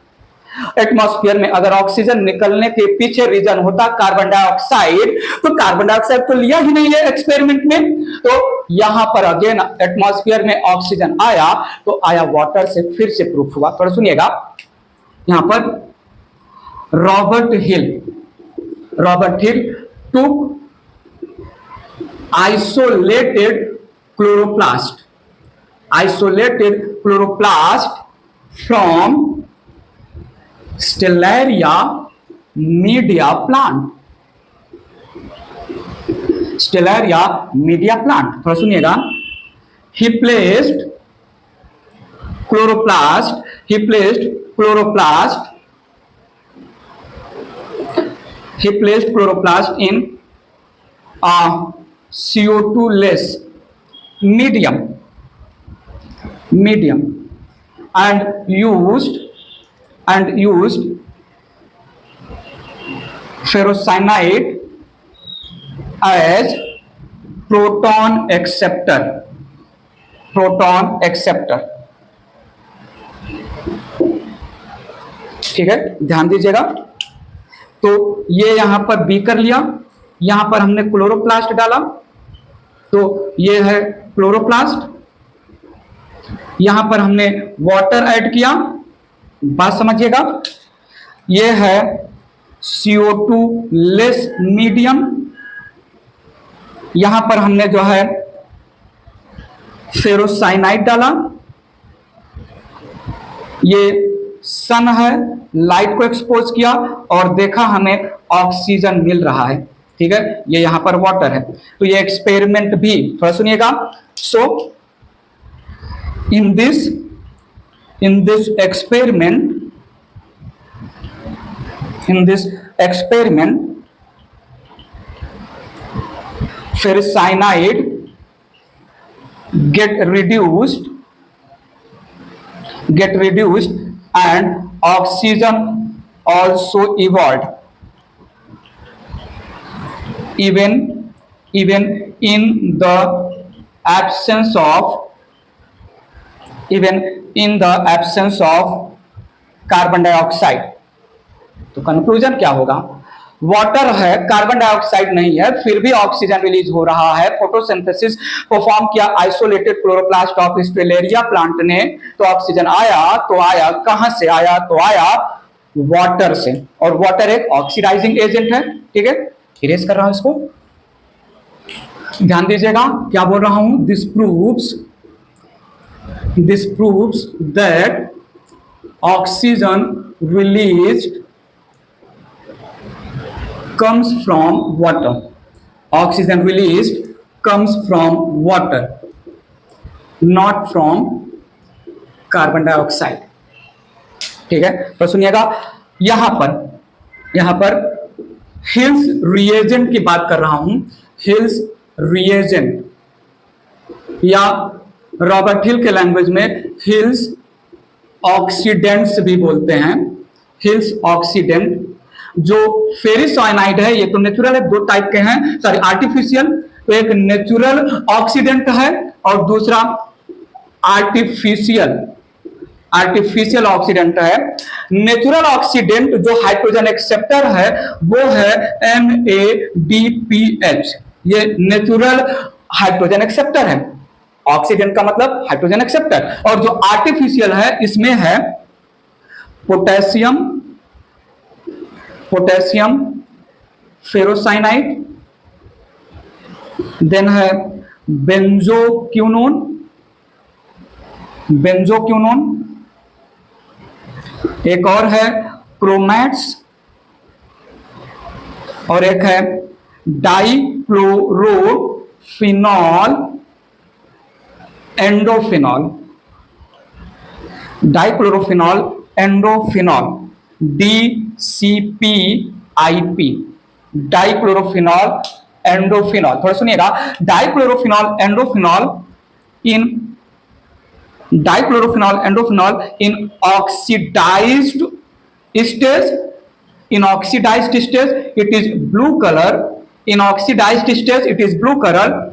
[SPEAKER 1] एटमॉस्फेयर में अगर ऑक्सीजन निकलने के पीछे रीजन होता कार्बन डाइऑक्साइड, तो कार्बन डाइऑक्साइड तो लिया ही नहीं है एक्सपेरिमेंट में. तो यहां पर अगेन एटमॉस्फेयर में ऑक्सीजन आया तो आया वाटर से, फिर से प्रूफ हुआ. थोड़ा सुनिएगा. यहां पर Robert hill took isolated chloroplast from Stellaria media plant. थोड़ा सुनिएगा. He placed chloroplast in a CO2 less medium and used ferrocyanide as proton acceptor. ठीक है, ध्यान दीजिएगा. तो ये यहां पर बीकर लिया, यहां पर हमने क्लोरोप्लास्ट डाला. तो ये है क्लोरोप्लास्ट, यहां पर हमने वाटर ऐड किया. बात समझिएगा. यह है CO2 लेस मीडियम. यहां पर हमने जो है फेरोसाइनाइड डाला. ये सन है, लाइट को एक्सपोज किया और देखा हमें ऑक्सीजन मिल रहा है. ठीक है, ये यहां पर वाटर है. तो ये एक्सपेरिमेंट भी थोड़ा सुनिएगा. सो in this experiment ferricyanide get reduced and oxygen also evolved even in the absence of carbon dioxide. तो कंक्लूजन क्या होगा? वाटर है, कार्बन डाइऑक्साइड नहीं है, फिर भी ऑक्सीजन रिलीज हो रहा है. फोटोसिंथेसिस परफॉर्म किया isolated chloroplast of Stellaria plant ने, तो ऑक्सीजन आया. तो आया कहां से? आया तो आया वाटर से. और वाटर एक ऑक्सीडाइजिंग एजेंट है. ठीक है, इरेज कर रहा हूं इसको. ध्यान दीजिएगा क्या बोल रहा हूं. This proves that oxygen released comes from water. Oxygen released comes from water, not from carbon dioxide. ठीक है, तो सुनिएगा, यहां पर हिल्स रिएजेंट की बात कर रहा हूं। हिल्स रिएजेंट या रॉबर्ट हिल के लैंग्वेज में हिल्स ऑक्सीडेंट्स भी बोलते हैं। हिल्स ऑक्सीडेंट जो फेरिस साइनाइड है, ये तो नेचुरल है, दो टाइप के हैं, सॉरी आर्टिफिशियल। तो एक नेचुरल ऑक्सीडेंट है और दूसरा आर्टिफिशियल ऑक्सीडेंट है। नेचुरल ऑक्सीडेंट जो हाइड्रोजन एक्सेप्टर है वो है NADPH। ये नेचुरल हाइड्रोजन एक्सेप्टर है। ऑक्सीडेंट का मतलब हाइड्रोजन एक्सेप्टर। और जो आर्टिफिशियल है इसमें है पोटेशियम फेरोसाइनाइड, देन है बेंजोक्विनोन, एक और है क्रोमैट्स और एक है डाइक्लोरोफिनॉल एंडोफिनॉल, DCPIP, डाइक्लोरोफिनॉल एंडोफिनॉल। थोड़ा सुनिएगा, डाइक्लोरोफिनॉल एंडोफिनॉल in oxidized stage, it is blue color. In oxidized stage it is blue color,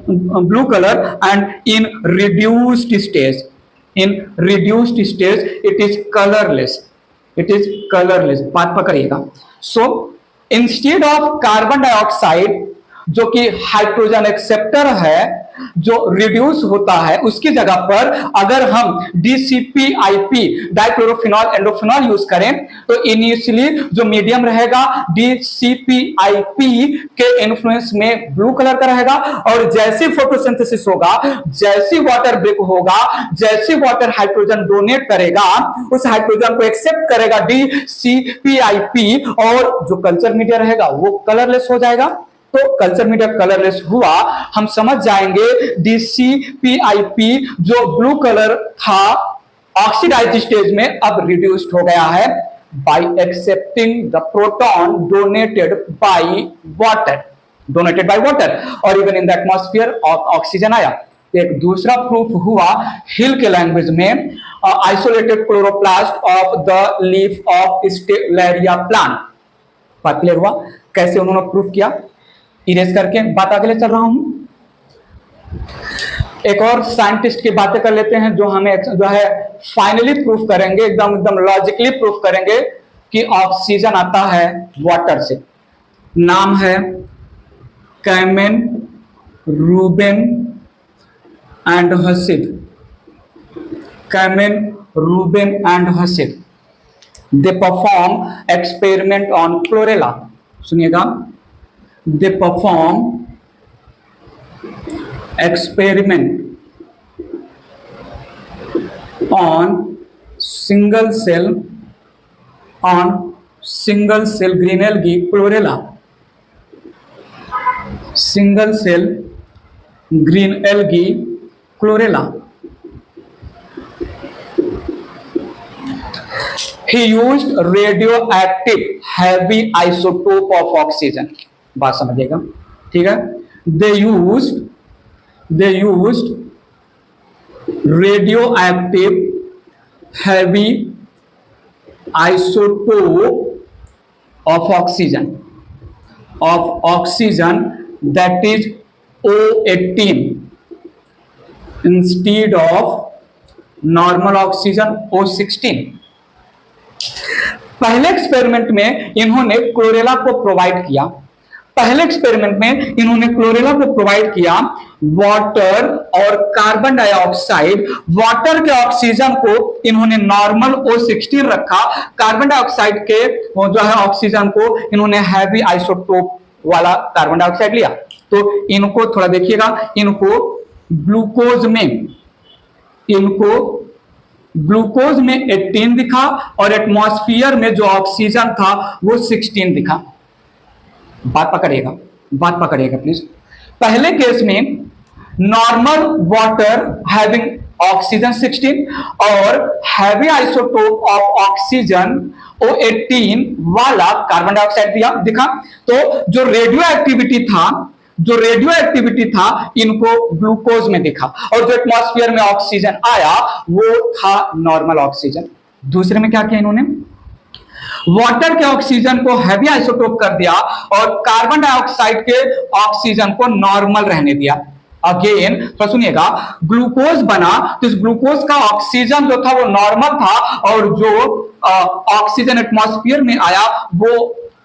[SPEAKER 1] and in reduced stage it is colorless, बात पकड़िएगा। So instead of carbon dioxide जो कि हाइड्रोजन एक्सेप्टर है जो रिड्यूस होता है, उसकी जगह पर अगर हम DCPIP डाइक्लोरोफिनॉल एंडोफिनॉल यूज करें तो इनिशियली जो मीडियम रहेगा DCPIP के इन्फ्लुएंस में ब्लू कलर का रहेगा, और जैसे फोटोसिंथेसिस होगा, जैसे वाटर ब्रेक होगा, जैसे वाटर हाइड्रोजन डोनेट करेगा, उस हाइड्रोजन को एक्सेप्ट करेगा DCPIP, और जो कल्चर मीडिया रहेगा वो कलरलेस हो जाएगा। तो कल्चर मीडिया कलरलेस हुआ, हम समझ जाएंगे DCPIP जो ब्लू कलर था ऑक्सीडाइज्ड स्टेज में अब रिड्यूस्ड हो गया है by accepting the proton donated by water, और even in the atmosphere oxygen आया। एक दूसरा प्रूफ हुआ हिल के लैंग्वेज में, isolated chloroplast of the leaf of Stellaria plant. बात क्लियर हुआ कैसे उन्होंने प्रूफ किया? इरेज करके बात आगे ले चल रहा हूं। एक और साइंटिस्ट की बातें कर लेते हैं जो हमें जो है फाइनली प्रूफ करेंगे, एकदम लॉजिकली प्रूफ करेंगे कि ऑक्सीजन आता है वाटर से। नाम है Kamen Ruben and Hassid. They perform experiment on Chlorella. सुनिएगा, they perform experiment on single cell green algae chlorella, single cell green algae chlorella. He used radioactive heavy isotope of oxygen. बात समझिएगा, ठीक है। They used radioactive heavy isotope of oxygen that is O18 instead of normal oxygen O16। पहले experiment में इन्होंने chlorella को provide किया, water और कार्बन डाइऑक्साइड। वाटर के ऑक्सीजन को इन्होंने नॉर्मल O16 रखा, कार्बन डाइऑक्साइड के जो है ऑक्सीजन को इन्होंने हैवी आइसोटोप वाला कार्बन डाइऑक्साइड लिया। तो इनको थोड़ा देखिएगा, इनको ग्लूकोज में 18 दिखा और एटमॉस्फेयर में जो ऑक्सीजन था वो 16 दिखा। बात पकड़िएगा प्लीज। पहले केस में नॉर्मल वाटर हैविंग ऑक्सीजन 16 और heavy isotope of oxygen O18 वाला कार्बन डाइऑक्साइड दिखा। तो जो रेडियो एक्टिविटी था इनको ग्लूकोज में दिखा, और जो एटमॉस्फेयर में ऑक्सीजन आया वो था नॉर्मल ऑक्सीजन। दूसरे में क्या किया इन्होंने, वाटर के ऑक्सीजन को हैवी आइसोटोप कर दिया और कार्बन डाइऑक्साइड के ऑक्सीजन को नॉर्मल रहने दिया। अगेन तो सुनिएगा, ग्लूकोज बना तो इस ग्लूकोज का ऑक्सीजन जो था वो नॉर्मल था, और जो ऑक्सीजन एटमॉस्फेयर में आया वो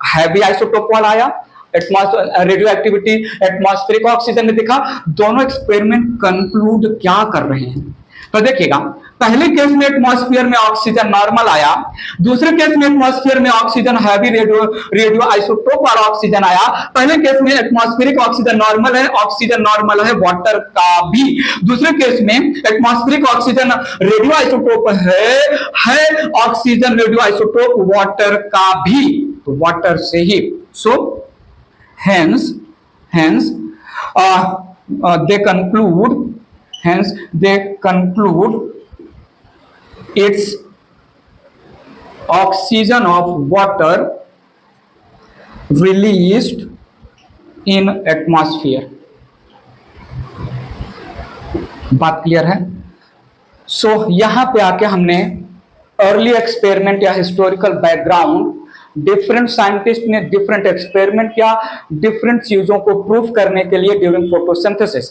[SPEAKER 1] हैवी आइसोटोप वाला आया। रेडियो एक्टिविटी एटमॉस्फेरिक ऑक्सीजन में दिखा। दोनों एक्सपेरिमेंट कंक्लूड क्या कर रहे हैं, तो देखिएगा, पहले केस में एटमॉस्फेयर में ऑक्सीजन नॉर्मल आया, दूसरे केस में एटमॉस्फेयर में ऑक्सीजन हैवी रेडियो आइसोटोप वाला ऑक्सीजन आया। पहले केस में एटमॉस्फेरिक ऑक्सीजन नॉर्मल है वाटर का भी। दूसरे केस में एटमॉस्फेरिक ऑक्सीजन रेडियो आइसोटोप है ऑक्सीजन रेडियो आइसोटोप वाटर का भी, तो वाटर से ही। सो hence they conclude its oxygen of water released in atmosphere। बात क्लियर है? सो यहां पे आके हमने अर्ली एक्सपेरिमेंट या हिस्टोरिकल बैकग्राउंड, डिफरेंट साइंटिस्ट ने डिफरेंट एक्सपेरिमेंट किया डिफरेंट चीजों को प्रूफ करने के लिए ड्यूरिंग फोटोसिंथेसिस।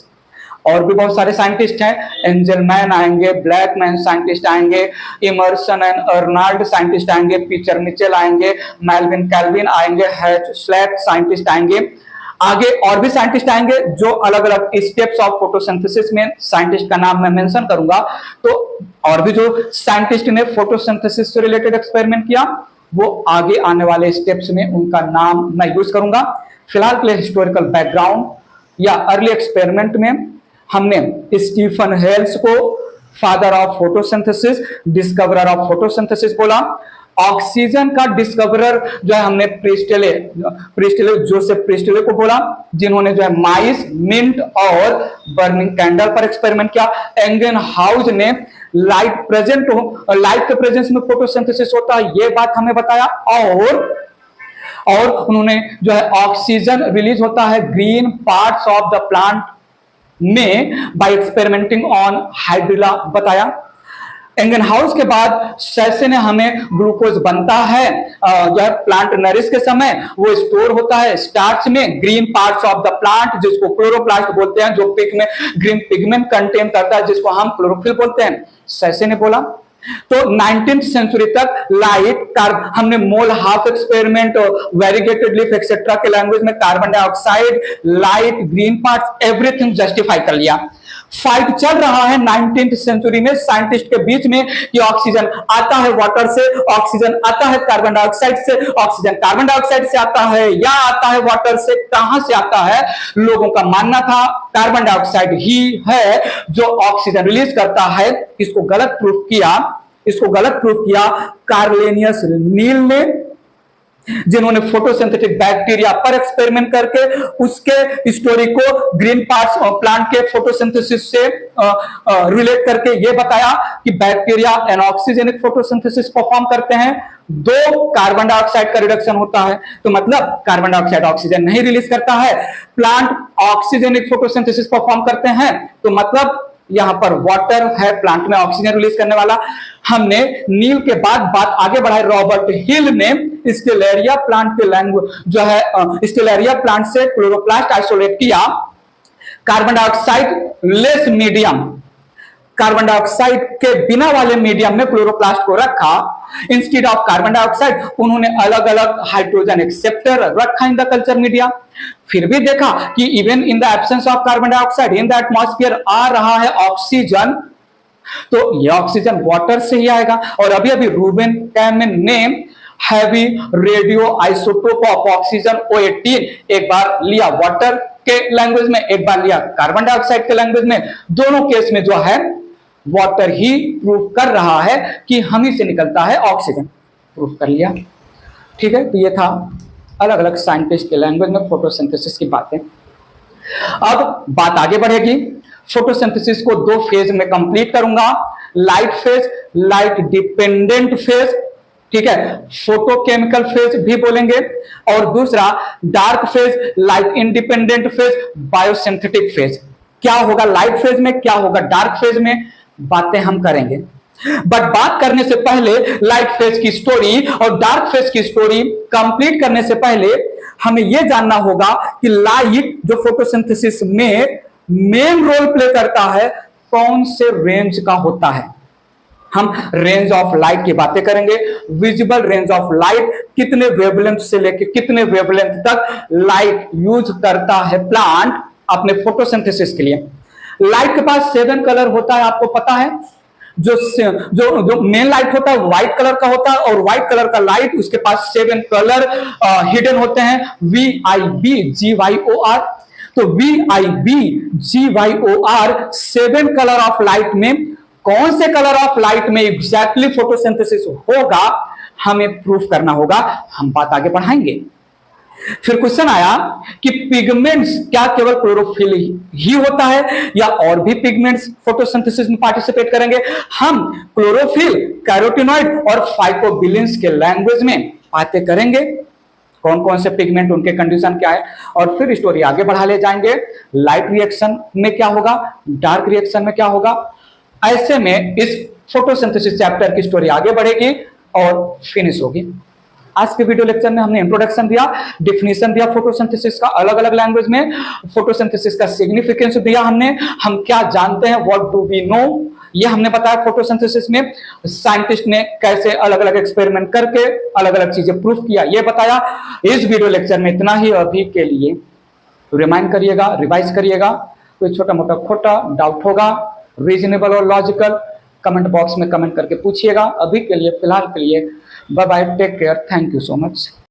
[SPEAKER 1] और भी बहुत सारे साइंटिस्ट हैं, एंजलमैन आएंगे, ब्लैकमैन साइंटिस्ट आएंगे, इमर्सन एंड अर्नाल्ड साइंटिस्ट आएंगे, पीटर मिचेल आएंगे, मेल्विन कैल्विन आएंगे, हैचस्लैट साइंटिस्ट आएंगे, आगे और भी साइंटिस्ट आएंगे जो अलग अलग स्टेप्स ऑफ फोटोसिंथेसिस में, साइंटिस्ट का नाम मैं मेंशन करूंगा। तो और भी जो साइंटिस्ट ने फोटोसिंथेसिस से रिलेटेड एक्सपेरिमेंट किया वो आगे आने वाले स्टेप्स में उनका नाम मैं यूज करूंगा। फिलहाल के लिए हिस्टोरिकल बैकग्राउंड या अर्ली एक्सपेरिमेंट में हमने स्टीफन हेल्स को father of photosynthesis, discoverer of photosynthesis बोला। ऑक्सीजन का डिस्कवरर जो है हमने जोसेफ प्रिस्टले को बोला, जिन्होंने जो है माइस, मिंट और बर्निंग कैंडल पर एक्सपेरिमेंट किया। एंगनहाउस ने लाइट के प्रेजेंस में फोटोसिंथेसिस होता है ये बात हमें बताया, और उन्होंने जो है ऑक्सीजन रिलीज होता है green parts of the plant में बाय एक्सपेरिमेंटिंग ऑन हाइड्रिला बताया। एंगनहाउस के बाद सैसे ने हमें ग्लूकोज बनता है जो है प्लांट नरिश के समय, वो स्टोर होता है स्टार्च में green parts of the plant, जिसको क्लोरोप्लास्ट बोलते हैं, जो ग्रीन पिगमेंट कंटेन करता है, जिसको हम क्लोरोफिल बोलते हैं, सैसे ने बोला। तो 19th सेंचुरी तक लाइट हमने Moll half experiment, variegated leaf etcetera के लैंग्वेज में carbon dioxide, light, green parts, everything justify कर लिया। फाइट चल रहा है 19th सेंचुरी में साइंटिस्ट के बीच में कि ऑक्सीजन आता है वाटर से, ऑक्सीजन आता है कार्बन डाइऑक्साइड से, ऑक्सीजन कार्बन डाइऑक्साइड से आता है या आता है वाटर से, कहां से आता है? लोगों का मानना था कार्बन डाइऑक्साइड ही है जो ऑक्सीजन रिलीज करता है। इसको गलत प्रूफ किया कार्लेनियस नील ने, जिन्होंने फोटोसिंथेटिक बैक्टीरिया पर एक्सपेरिमेंट करके उसके स्टोरी को ग्रीन पार्ट्स प्लांट के फोटोसिंथेसिस से रिलेट करके ये बताया कि बैक्टीरिया एनऑक्सीजेनिक फोटोसिंथेसिस परफॉर्म करते हैं, 2 कार्बन डाइऑक्साइड का रिडक्शन होता है, तो मतलब कार्बन डाइऑक्साइड ऑक्सीजन नहीं रिलीज करता है। प्लांट ऑक्सीजेनिक फोटोसिंथेसिस परफॉर्म करते हैं, तो मतलब यहां पर वाटर है प्लांट में ऑक्सीजन रिलीज करने वाला। हमने नील के बाद बात आगे बढ़ाई, रॉबर्ट हिल ने स्टेलेरिया प्लांट के लैंग्वेज जो है स्टेलेरिया प्लांट से क्लोरोप्लास्ट आइसोलेट किया, carbon dioxide less medium, carbon dioxide के बिना वाले मीडियम में क्लोरोप्लास्ट को रखा। इंस्टेड ऑफ कार्बन डाइऑक्साइड उन्होंने अलग अलग हाइड्रोजन एक्सेप्टर रखा इन द कल्चर मीडिया। फिर भी देखा कि even in the absence of carbon dioxide in the atmosphere आ रहा है ऑक्सीजन, तो ये ऑक्सीजन वाटर से ही आएगा। और अभी अभी रूबेन कैमन ने heavy radio isotope of oxygen O18 एक बार लिया वाटर के लैंग्वेज में, एक बार लिया कार्बन डाइऑक्साइड के लैंग्वेज में, दोनों केस में जो है वाटर ही प्रूफ कर रहा है कि हम ही से निकलता है ऑक्सीजन, प्रूफ कर लिया। ठीक है, तो ये था अलग अलग साइंटिस्ट के लैंग्वेज में फोटोसिंथेसिस की बातें। अब बात आगे बढ़ेगी, फोटोसिंथेसिस को दो फेज में कंप्लीट करूंगा, light phase, light dependent phase, ठीक है, फोटोकेमिकल फेज भी बोलेंगे, और दूसरा dark phase, light independent phase, biosynthetic phase. क्या होगा लाइट फेज में, क्या होगा डार्क फेज में, बातें हम करेंगे। बट बात करने से पहले लाइट फेज की स्टोरी और डार्क फेज की स्टोरी कंप्लीट करने से पहले हमें यह जानना होगा कि लाइट जो फोटोसिंथेसिस में मेन रोल प्ले करता है कौन से रेंज का होता है। हम रेंज ऑफ लाइट की बातें करेंगे, विजिबल रेंज ऑफ लाइट, कितने वेवलेंथ से लेकर कितने वेवलेंथ तक लाइट यूज करता है प्लांट अपने फोटोसिंथेसिस के लिए। लाइट के पास 7 कलर होता है, आपको पता है। जो जो जो मेन लाइट होता है व्हाइट कलर का होता है, और व्हाइट कलर का लाइट उसके पास 7 कलर हिडन होते हैं, VIBGYOR। तो VIBGYOR 7 कलर ऑफ लाइट में कौन से कलर ऑफ लाइट में एग्जैक्टली फोटोसिंथेसिस होगा हमें प्रूफ करना होगा। हम बात आगे बढ़ाएंगे। फिर क्वेश्चन आया कि पिगमेंट्स क्या केवल क्लोरोफिल ही होता है या और भी पिगमेंट्स फोटोसिंथेसिस में पार्टिसिपेट करेंगे। हम क्लोरोफिल, कैरोटिनॉइड और फाइकोबिलिन्स के लैंग्वेज में बातें करेंगे, कौन कौन से पिगमेंट, उनके कंडीशन क्या है, और फिर स्टोरी आगे बढ़ा ले जाएंगे। लाइट रिएक्शन में क्या होगा, डार्क रिएक्शन में क्या होगा। ऐसे में इस फोटोसिंथेसिस चैप्टर की स्टोरी आगे बढ़ेगी और फिनिश होगी। आज के वीडियो लेक्चर में हमने इंट्रोडक्शन दिया, डिफिनेशन दिया फोटोसिंथेसिस का अलग अलग लैंग्वेज में, फोटोसिंथेसिस का सिग्निफिकेंस दिया हमने, हम क्या जानते हैं, व्हाट डू वी नो, ये हमने बताया। फोटोसिंथेसिस में साइंटिस्ट ने कैसे अलग अलग एक्सपेरिमेंट करके अलग अलग चीजें प्रूफ किया, ये बताया। इस वीडियो लेक्चर में इतना ही। अभी के लिए रिमाइंड करिएगा, रिवाइज करिएगा। कोई छोटा मोटा खोटा डाउट होगा, रीजनेबल और लॉजिकल, कमेंट बॉक्स में कमेंट करके पूछिएगा। अभी के लिए, फिलहाल के लिए, bye bye, take care, thank you so much.